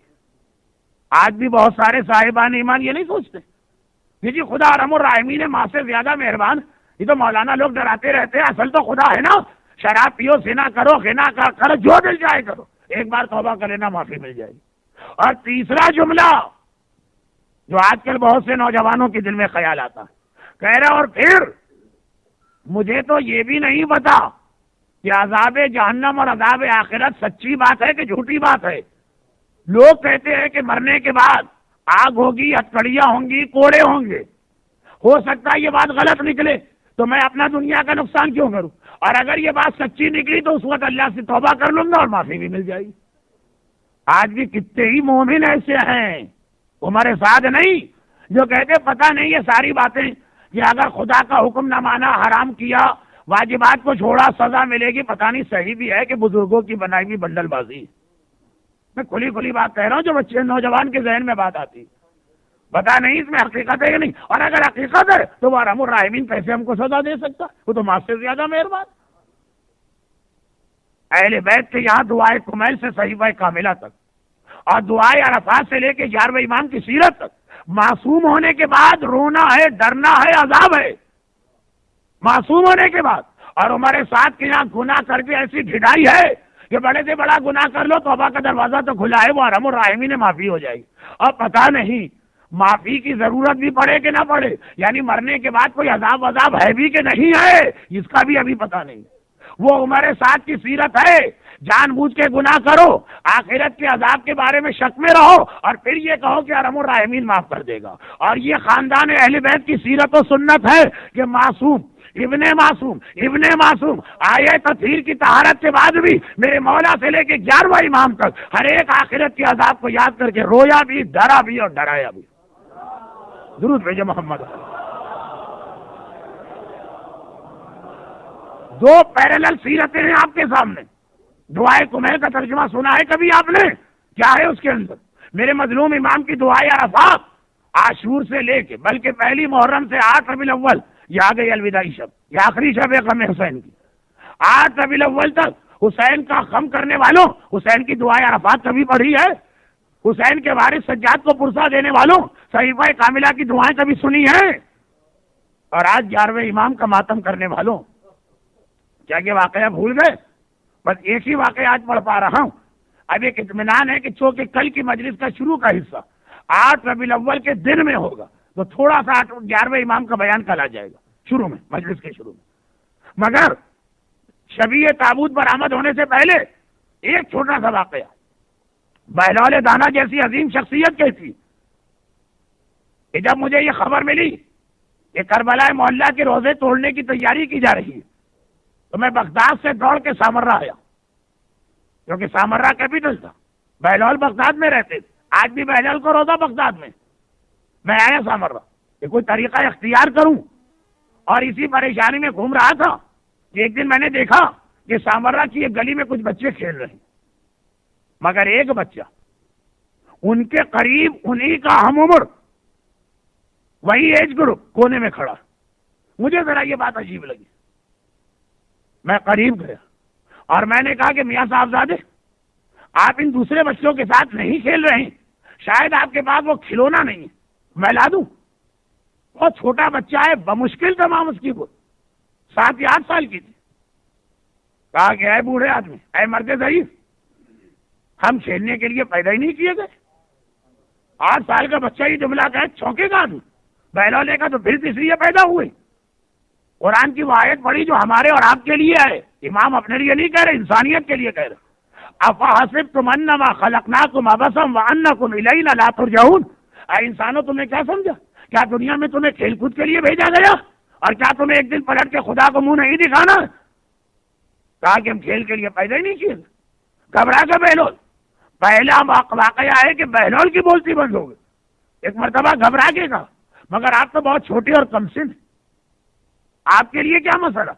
آج بھی بہت سارے صاحبان ایمان یہ نہیں سوچتے کہ جی خدا ارحم الراحمین ہے، ماں سے زیادہ مہربان۔ یہ تو مولانا لوگ ڈراتے رہتے ہیں، اصل تو خدا ہے نا۔ شراب پیو، زنا کرو، غنا کرو، جو مل جائے کرو، ایک بار توبہ کر لینا، معافی مل جائے گی۔ اور تیسرا جملہ جو آج کل بہت سے نوجوانوں کے دل میں خیال آتا، کہہ رہا اور پھر مجھے تو یہ بھی نہیں پتا کہ عذاب جہنم اور عذاب آخرت سچی بات ہے کہ جھوٹی بات ہے۔ لوگ کہتے ہیں کہ مرنے کے بعد آگ ہوگی، ہتکڑیاں ہوں گی، کوڑے ہوں گے۔ ہو سکتا ہے یہ بات غلط نکلے تو میں اپنا دنیا کا نقصان کیوں کروں، اور اگر یہ بات سچی نکلی تو اس وقت اللہ سے توبہ کر لوں گا اور معافی بھی مل جائے گی۔ آج بھی کتنے ہی مومن ایسے ہیں، عمر سعد نہیں، جو کہتے پتہ نہیں یہ ساری باتیں، یہ اگر خدا کا حکم نہ مانا، حرام کیا، واجبات کو چھوڑا، سزا ملے گی، پتہ نہیں صحیح بھی ہے کہ بزرگوں کی بنائی ہوئی بنڈل بازی۔ میں کھلی بات کہہ رہا ہوں، جو بچے نوجوان کے ذہن میں بات آتی، پتہ نہیں اس میں حقیقت ہے یا نہیں، اور اگر حقیقت ہے تو وہ ارحم الراحمین کیسے ہم کو سزا دے سکتا، وہ تو ماں سے زیادہ مہربان۔ اہل بیت کے یہاں دعائے کمیل سے صحیفہ کاملہ تک، اور دعائے عرفات سے لے کے 11ویں امام کی سیرت تک، معصوم ہونے کے بعد رونا ہے، ڈرنا ہے، عذاب ہے، معصوم ہونے کے بعد۔ اور عمر سعد کے یہاں گناہ کر کے ایسی ڈھڑائی ہے کہ بڑے سے بڑا گناہ کر لو، توبہ کا دروازہ تو کھلا ہے، وہ ارحم الراحمین نے معافی ہو جائے گی۔ اور پتہ نہیں معافی کی ضرورت بھی پڑے کہ نہ پڑے، یعنی مرنے کے بعد کوئی عذاب ہے بھی کہ نہیں ہے، اس کا بھی ابھی پتہ نہیں۔ وہ عمر سعد کی سیرت ہے، جان بوجھ کے گناہ کرو، آخرت کے عذاب کے بارے میں شک میں رہو، اور پھر یہ کہو کہ ارحم الراحمین معاف کر دے گا۔ اور یہ خاندان اہل بیت کی سیرت و سنت ہے کہ معصوم ابن معصوم آئے تطہیر کی طہارت کے بعد بھی میرے مولا سے لے کے 11واں امام تک ہر ایک آخرت کے عذاب کو یاد کر کے رویا بھی، ڈرا بھی اور ڈرایا بھی۔ درود بھیجے محمد۔ 2 پیرالل سیرتیں ہیں آپ کے سامنے۔ دعائے کمیل کا ترجمہ سنا ہے کبھی آپ نے؟ کیا ہے اس کے اندر؟ میرے مظلوم امام کی دعائے عرفات، عاشور سے لے کے بلکہ پہلی محرم سے 8 ربیع الاول، یہ آ گئی الوداعی شب، یہ آخری شب ہے غم حسین کی، 8 ربیع الاول تک حسین کا غم کرنے والوں حسین کی دعائے عرفات کبھی پڑھی ہے؟ حسین کے وارث سجاد کو پرسہ دینے والوں صحیفہ کاملہ کی دعائیں کبھی سنی ہیں؟ اور آج 11ویں امام کا ماتم کرنے والوں کیا یہ واقعہ بھول گئے؟ بس ایک ہی واقعہ آج پڑھ پا رہا ہوں۔ اب ایک اطمینان ہے کہ چونکہ کل کی مجلس کا شروع کا حصہ 8 ربیع الاول کے دن میں ہوگا تو تھوڑا سا 11ویں امام کا بیان کل آ جائے گا شروع میں، مجلس کے شروع میں۔ مگر شبیہ تابوت برآمد ہونے سے پہلے ایک چھوٹا سا واقعہ، بہلول دانا جیسی عظیم شخصیت کیسی کہ جب مجھے یہ خبر ملی کہ کربلا محلہ کے روزے توڑنے کی تیاری کی جا رہی ہے تو میں بغداد سے دوڑ کے سامرہ آیا، کیونکہ سامرہ کیپٹل تھا، بہلول بغداد میں رہتے تھے، آج بھی بہلول کو روزہ بغداد میں آیا سامرہ کہ کوئی طریقہ اختیار کروں، اور اسی پریشانی میں گھوم رہا تھا کہ ایک دن میں نے دیکھا کہ سامرہ کی ایک گلی میں کچھ بچے کھیل رہے ہیں، مگر ایک بچہ ان کے قریب انہی کا ہم عمر وہی ایج گروپ کونے میں کھڑا، مجھے ذرا یہ بات عجیب لگی، میں قریب گیا اور میں نے کہا کہ میاں صاحبزادے آپ ان دوسرے بچوں کے ساتھ نہیں کھیل رہے ہیں، شاید آپ کے پاس وہ کھلونا نہیں ہے، میں لا دوں؟ بہت چھوٹا بچہ ہے، بمشکل تمام اس کی وہ 7 یا 8 سال کی تھی۔ کہا کہ اے بوڑھے آدمی، اے مرد ضعیف، ہم کھیلنے کے لیے پیدا ہی نہیں کیے گئے۔ 8 سال کا بچہ ہی جملہ کہے چونکے گا آدمی، بہلولے کا تو پھر اس لیے پیدا ہوئے۔ قرآن کی وہ آیت پڑھی جو ہمارے اور آپ کے لیے ہے، امام اپنے لیے نہیں کہہ رہے، انسانیت کے لیے کہہ رہے۔ افحسبتم انما خلقناکم عبثا وانکم الینا لا ترجعون، اے انسانوں تم نے کیا سمجھا؟ کیا دنیا میں تمہیں کھیل کود کے لیے بھیجا گیا؟ اور کیا تمہیں ایک دن پلٹ کے خدا کو منہ نہیں دکھانا؟ کہا کہ ہم کھیل کے لیے پیدا ہی نہیں کیے۔ گھبرا کے بہلول، پہلا واقعہ ہے کہ بہلول کی بولتی بند ہو گئی، ایک مرتبہ گھبرا کے کہا مگر آپ تو بہت چھوٹے اور کم سن، آپ کے لیے کیا مسئلہ؟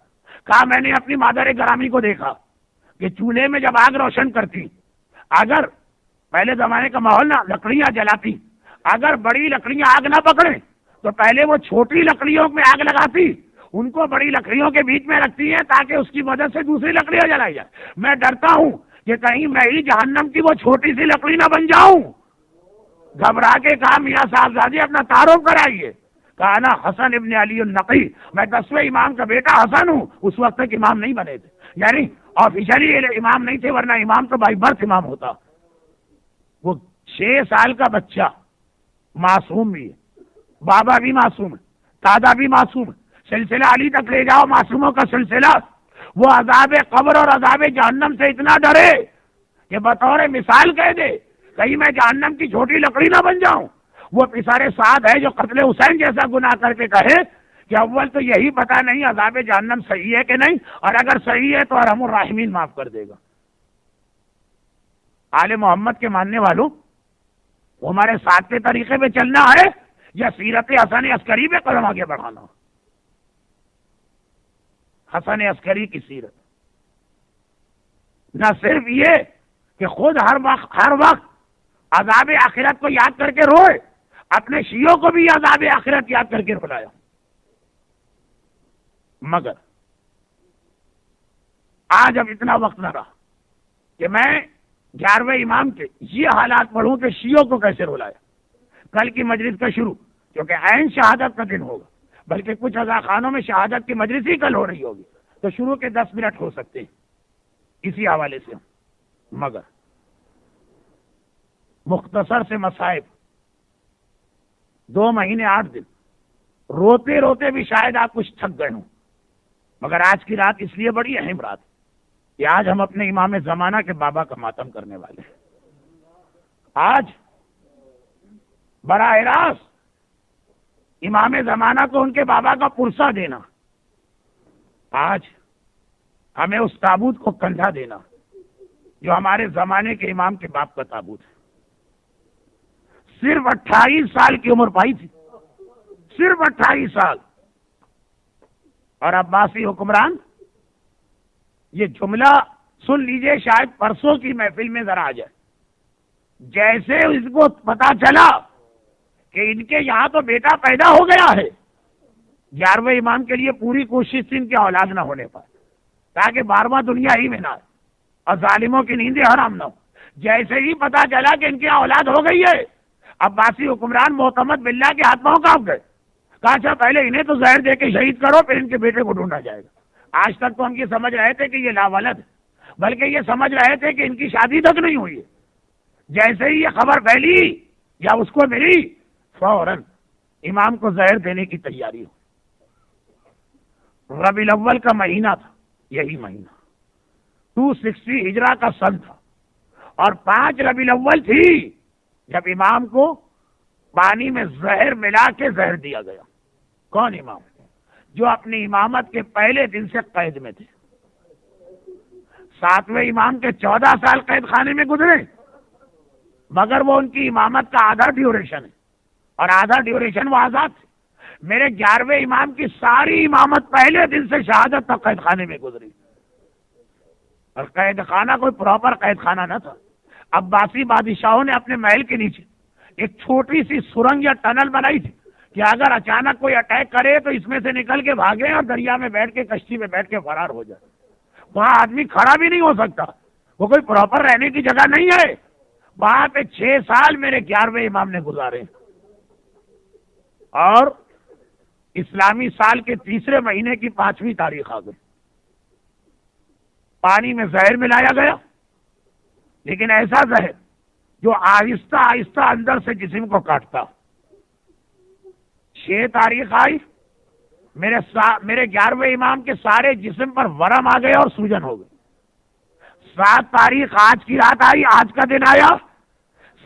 کہا میں نے اپنی مادر گرامی کو دیکھا کہ چولہے میں جب آگ روشن کرتی، اگر پہلے زمانے کا ماحول نہ لکڑیاں جلاتی، اگر بڑی لکڑیاں آگ نہ پکڑیں تو پہلے وہ چھوٹی لکڑیوں میں آگ لگاتی، ان کو بڑی لکڑیوں کے بیچ میں رکھتی ہے تاکہ اس کی مدد سے دوسری لکڑیاں جلائی جائے۔ میں ڈرتا ہوں کہ کہیں میں ہی جہنم کی وہ چھوٹی سی لکڑی نہ بن جاؤں۔ گھبرا کے کہا میاں صاحبزادی اپنا تعارف کرائیے۔ کہا نا حسن ابن علی النقی، میں 10ویں امام کا بیٹا حسن ہوں، اس وقت تک امام نہیں بنے تھے، یعنی آفیشلی امام نہیں تھے، ورنہ امام تو بائی برتھ امام ہوتا۔ وہ 6 سال کا بچہ معصوم بھی ہے، بابا بھی معصوم ہے، دادا بھی معصوم ہے، سلسلہ علی تک لے جاؤ معصوموں کا سلسلہ، وہ عذاب قبر اور عذاب جہنم سے اتنا ڈرے کہ بطور مثال کہہ دے کہیں میں جہنم کی چھوٹی لکڑی نہ بن جاؤں۔ وہ پسارے سعد ہے جو قتل حسین جیسا گناہ کر کے کہے کہ اول تو یہی پتا نہیں عذاب جہنم صحیح ہے کہ نہیں، اور اگر صحیح ہے تو ارحم الراحمین معاف کر دے گا۔ آل محمد کے ماننے والوں، وہ ہمارے ساتھ کے طریقے پہ چلنا ہے یا سیرت حسن عسکری پہ قدم آگے بڑھانا؟ حسن عسکری کی سیرت نہ صرف یہ کہ خود ہر وقت عذاب آخرت کو یاد کر کے روئے، اپنے شیعوں کو بھی عذاب آخرت یاد کر کے رلایا، مگر آج اب اتنا وقت نہ رہا کہ میں 11ویں امام کے یہ حالات پڑھوں کہ شیعوں کو کیسے رلایا۔ کل کی مجلس کا شروع، کیونکہ عین شہادت کا دن ہوگا، بلکہ کچھ عزا خانوں میں شہادت کی مجلس ہی کل ہو رہی ہوگی، تو شروع کے 10 منٹ ہو سکتے ہیں اسی حوالے سے، مگر مختصر سے مصائب 2 مہینے 8 دن روتے روتے بھی شاید آپ کچھ تھک گئے ہوں، مگر آج کی رات اس لیے بڑی اہم رات ہے کہ آج ہم اپنے امام زمانہ کے بابا کا ماتم کرنے والے ہیں۔ آج براہ راست امام زمانہ کو ان کے بابا کا پرسہ دینا، آج ہمیں اس تابوت کو کندھا دینا جو ہمارے زمانے کے امام کے باپ کا تابوت ہے۔ صرف 28 سال کی عمر پائی تھی، صرف 28 سال، اور عباسی حکمران، یہ جملہ سن لیجئے، شاید پرسوں کی محفل میں ذرا آ جائے، جیسے اس کو پتا چلا کہ ان کے یہاں تو بیٹا پیدا ہو گیا ہے، 11ویں امام کے لیے پوری کوشش تھی ان کی اولاد نہ ہونے پر، تاکہ 12واں دنیا ہی میں نہ آئے اور ظالموں کی نیندیں حرام نہ ہو۔ جیسے ہی پتا چلا کہ ان کی اولاد ہو گئی ہے، عباسی حکمران معتمد باللہ کے ہاتھ پاؤں کانپ گئے، کہا اچھا پہلے انہیں تو زہر دے کے شہید کرو، پھر ان کے بیٹے کو ڈھونڈا جائے گا۔ آج تک تو ہم یہ سمجھ رہے تھے کہ یہ لاولد، بلکہ یہ سمجھ رہے تھے کہ ان کی شادی تک نہیں ہوئی ہے۔ جیسے ہی یہ خبر پھیلی یا اس کو ملی، فوراً امام کو زہر دینے کی تیاری ہو۔ ربیع الاول کا مہینہ تھا، یہی مہینہ 260 ہجرہ کا سن تھا، اور 5 ربیع الاول تھی جب امام کو پانی میں زہر ملا کے زہر دیا گیا۔ کون امام؟ جو اپنی امامت کے پہلے دن سے قید میں تھے۔ 7ویں امام کے 14 سال قید خانے میں گزرے، مگر وہ ان کی امامت کا آدھا ڈیوریشن ہے اور آدھا ڈیوریشن وہ آزاد تھے۔ میرے 11ویں امام کی ساری امامت پہلے دن سے شہادت تک قید خانے میں گزری، اور قید خانہ کوئی پراپر قید خانہ نہ تھا۔ عباسی بادشاہوں نے اپنے محل کے نیچے ایک چھوٹی سی سرنگ یا ٹنل بنائی تھی کہ اگر اچانک کوئی اٹیک کرے تو اس میں سے نکل کے بھاگے اور دریا میں بیٹھ کے کشتی میں بیٹھ کے فرار ہو جائے۔ وہاں آدمی کھڑا بھی نہیں ہو سکتا، وہ کوئی پراپر رہنے کی جگہ نہیں ہے۔ وہاں پہ 6 سال میرے 11ویں امام نے گزارے، اور اسلامی سال کے 3رے مہینے کی 5ویں تاریخ آ گئی۔ پانی میں زہر ملایا گیا، لیکن ایسا زہر جو آہستہ آہستہ اندر سے جسم کو کاٹتا۔ 6 تاریخ آئی، میرے 11ویں امام کے سارے جسم پر ورم آ گئے اور سوجن ہو گئی۔ 7 تاریخ آج کی رات آئی، آج کا دن آیا،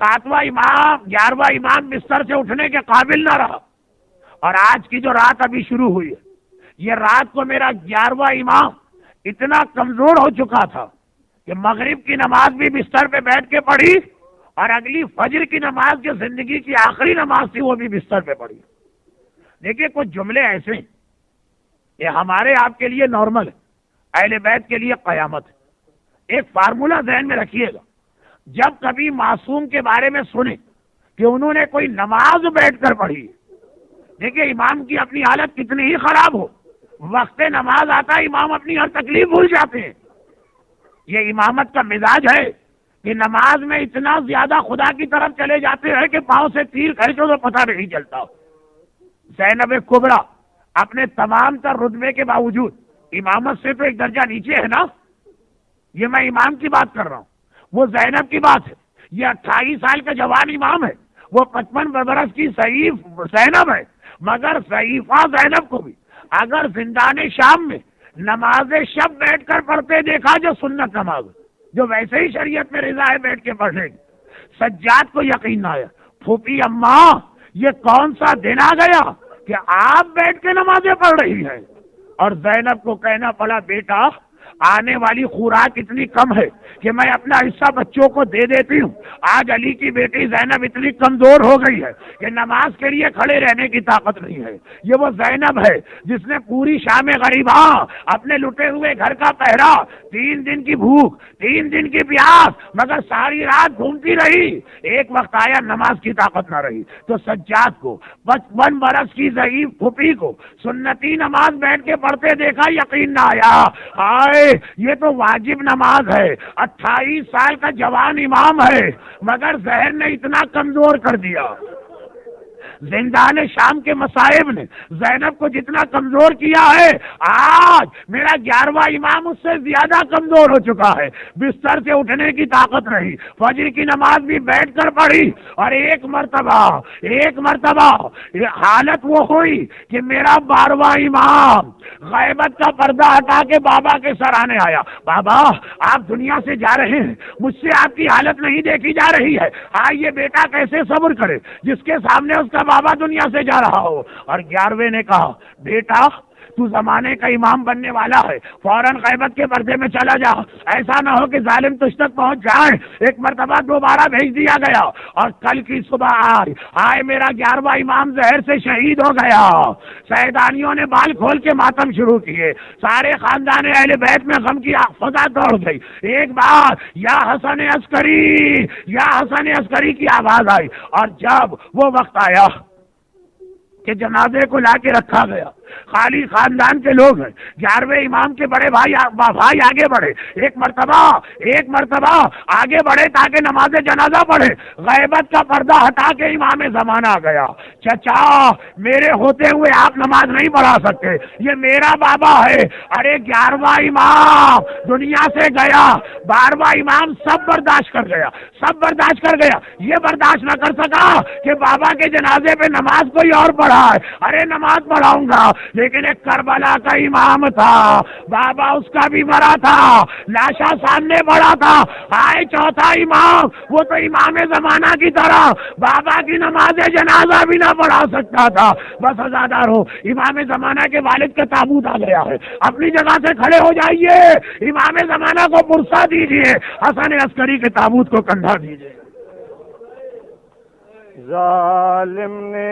7واں امام 11واں امام بستر سے اٹھنے کے قابل نہ رہا، اور آج کی جو رات ابھی شروع ہوئی ہے، یہ رات کو میرا 11واں امام اتنا کمزور ہو چکا تھا کہ مغرب کی نماز بھی بستر پہ بیٹھ کے پڑھی، اور اگلی فجر کی نماز جو زندگی کی آخری نماز تھی وہ بھی بستر پہ پڑھی۔ دیکھیے کچھ جملے ایسے ہیں، یہ ہمارے آپ کے لیے نارمل ہے، اہل بیت کے لیے قیامت ہے۔ ایک فارمولہ ذہن میں رکھیے گا، جب کبھی معصوم کے بارے میں سنیں کہ انہوں نے کوئی نماز بیٹھ کر پڑھی، دیکھیے امام کی اپنی حالت کتنی ہی خراب ہو، وقت نماز آتا ہے امام اپنی ہر تکلیف بھول جاتے ہیں۔ یہ امامت کا مزاج ہے کہ نماز میں اتنا زیادہ خدا کی طرف چلے جاتے ہیں کہ پاؤں سے تیر کھینچو تو پتہ نہیں چلتا۔ زینب کبریٰ اپنے تمام تر رتبے کے باوجود امامت سے تو ایک درجہ نیچے ہے نا، یہ میں امام کی بات کر رہا ہوں، وہ زینب کی بات ہے۔ یہ 28 سال کا جوان امام ہے، وہ 55 برس کی ضعیف زینب ہے، مگر ضعیفہ زینب کو بھی اگر زندان شام میں نماز شب بیٹھ کر پڑھتے دیکھا، جو سنت نماز جو ویسے ہی شریعت میں رضا ہے بیٹھ کے پڑھنے کی، سجاد کو یقین نہ آیا، پھوپھی اماں یہ کون سا دن آ گیا کہ آپ بیٹھ کے نمازیں پڑھ رہی ہیں؟ اور زینب کو کہنا پڑا، بیٹا آنے والی خوراک اتنی کم ہے کہ میں اپنا حصہ بچوں کو دے دیتی ہوں۔ آج علی کی بیٹی زینب اتنی کمزور ہو گئی ہے کہ نماز کے لیے کھڑے رہنے کی طاقت نہیں ہے۔ یہ وہ زینب ہے جس نے پوری شام غریباں اپنے لٹے ہوئے گھر کا پہرا، 3 دن کی بھوک، 3 دن کی پیاس، مگر ساری رات گھومتی رہی۔ ایک وقت آیا نماز کی طاقت نہ رہی تو سجاد کو 55 برس کی ضعیف پھوپھی کو سنتی نماز بیٹھ کے پڑھتے دیکھا، یقین نہ آیا، آئے یہ تو واجب نماز ہے۔ 28 سال کا جوان امام ہے، مگر زہر نے اتنا کمزور کر دیا۔ زندان شام کے مصائب نے زینب کو جتنا کمزور کیا ہے، آج میرا 11واں امام اس سے زیادہ کمزور ہو چکا ہے، بستر سے اٹھنے کی طاقت نہیں، فجر کی نماز بھی بیٹھ کر پڑھی، اور ایک مرتبہ حالت وہ ہوئی کہ میرا 12واں امام غیبت کا پردہ ہٹا کے بابا کے سرانے آیا، بابا آپ دنیا سے جا رہے ہیں، مجھ سے آپ کی حالت نہیں دیکھی جا رہی ہے، یہ بیٹا کیسے صبر کرے جس کے سامنے اس کا بابا دنیا سے جا رہا ہو۔ اور 11ویں نے کہا، بیٹا تو زمانے کا امام بننے والا ہے، فوراً غیبت کے پردے میں چلا جا، ایسا نہ ہو کہ ظالم تجھ تک پہنچ جائے۔ ایک مرتبہ دوبارہ بھیج دیا گیا، اور کل کی صبح آئے میرا 11واں امام زہر سے شہید ہو گیا۔ سیدانیوں نے بال کھول کے ماتم شروع کیے، سارے خاندان اہل بیت میں غم کی فضا دوڑ گئی۔ ایک بار یا حسن عسکری کی آواز آئی، اور جب وہ وقت آیا کہ جنازے کو لا کے رکھا گیا، خالی خاندان کے لوگ ہیں، 11ویں امام کے بڑے بھائی آگے بڑھے، ایک مرتبہ آگے بڑھے تاکہ نماز جنازہ پڑھے، غیبت کا پردہ ہٹا کے امام زمانہ آ گیا، چچا میرے ہوتے ہوئے آپ نماز نہیں پڑھا سکتے، یہ میرا بابا ہے۔ ارے 11واں امام دنیا سے گیا، 12واں امام سب برداشت کر گیا، یہ برداشت نہ کر سکا کہ بابا کے جنازے پہ نماز کوئی اور پڑھا ہے، ارے نماز پڑھاؤں گا، لیکن ایک کربلا کا امام تھا، بابا اس کا بھی مرا تھا، لاشا سامنے پڑا تھا، آئے چوتھا امام، وہ تو امام زمانہ کی طرح بابا کی نماز جنازہ بھی نہ پڑھا سکتا تھا۔ بس ازادار ہو، امام زمانہ کے والد کا تابوت آ گیا ہے، اپنی جگہ سے کھڑے ہو جائیے، امام زمانہ کو پرسا دیجیے، حسن عسکری کے تابوت کو کندھا دیجیے۔ ظالم نے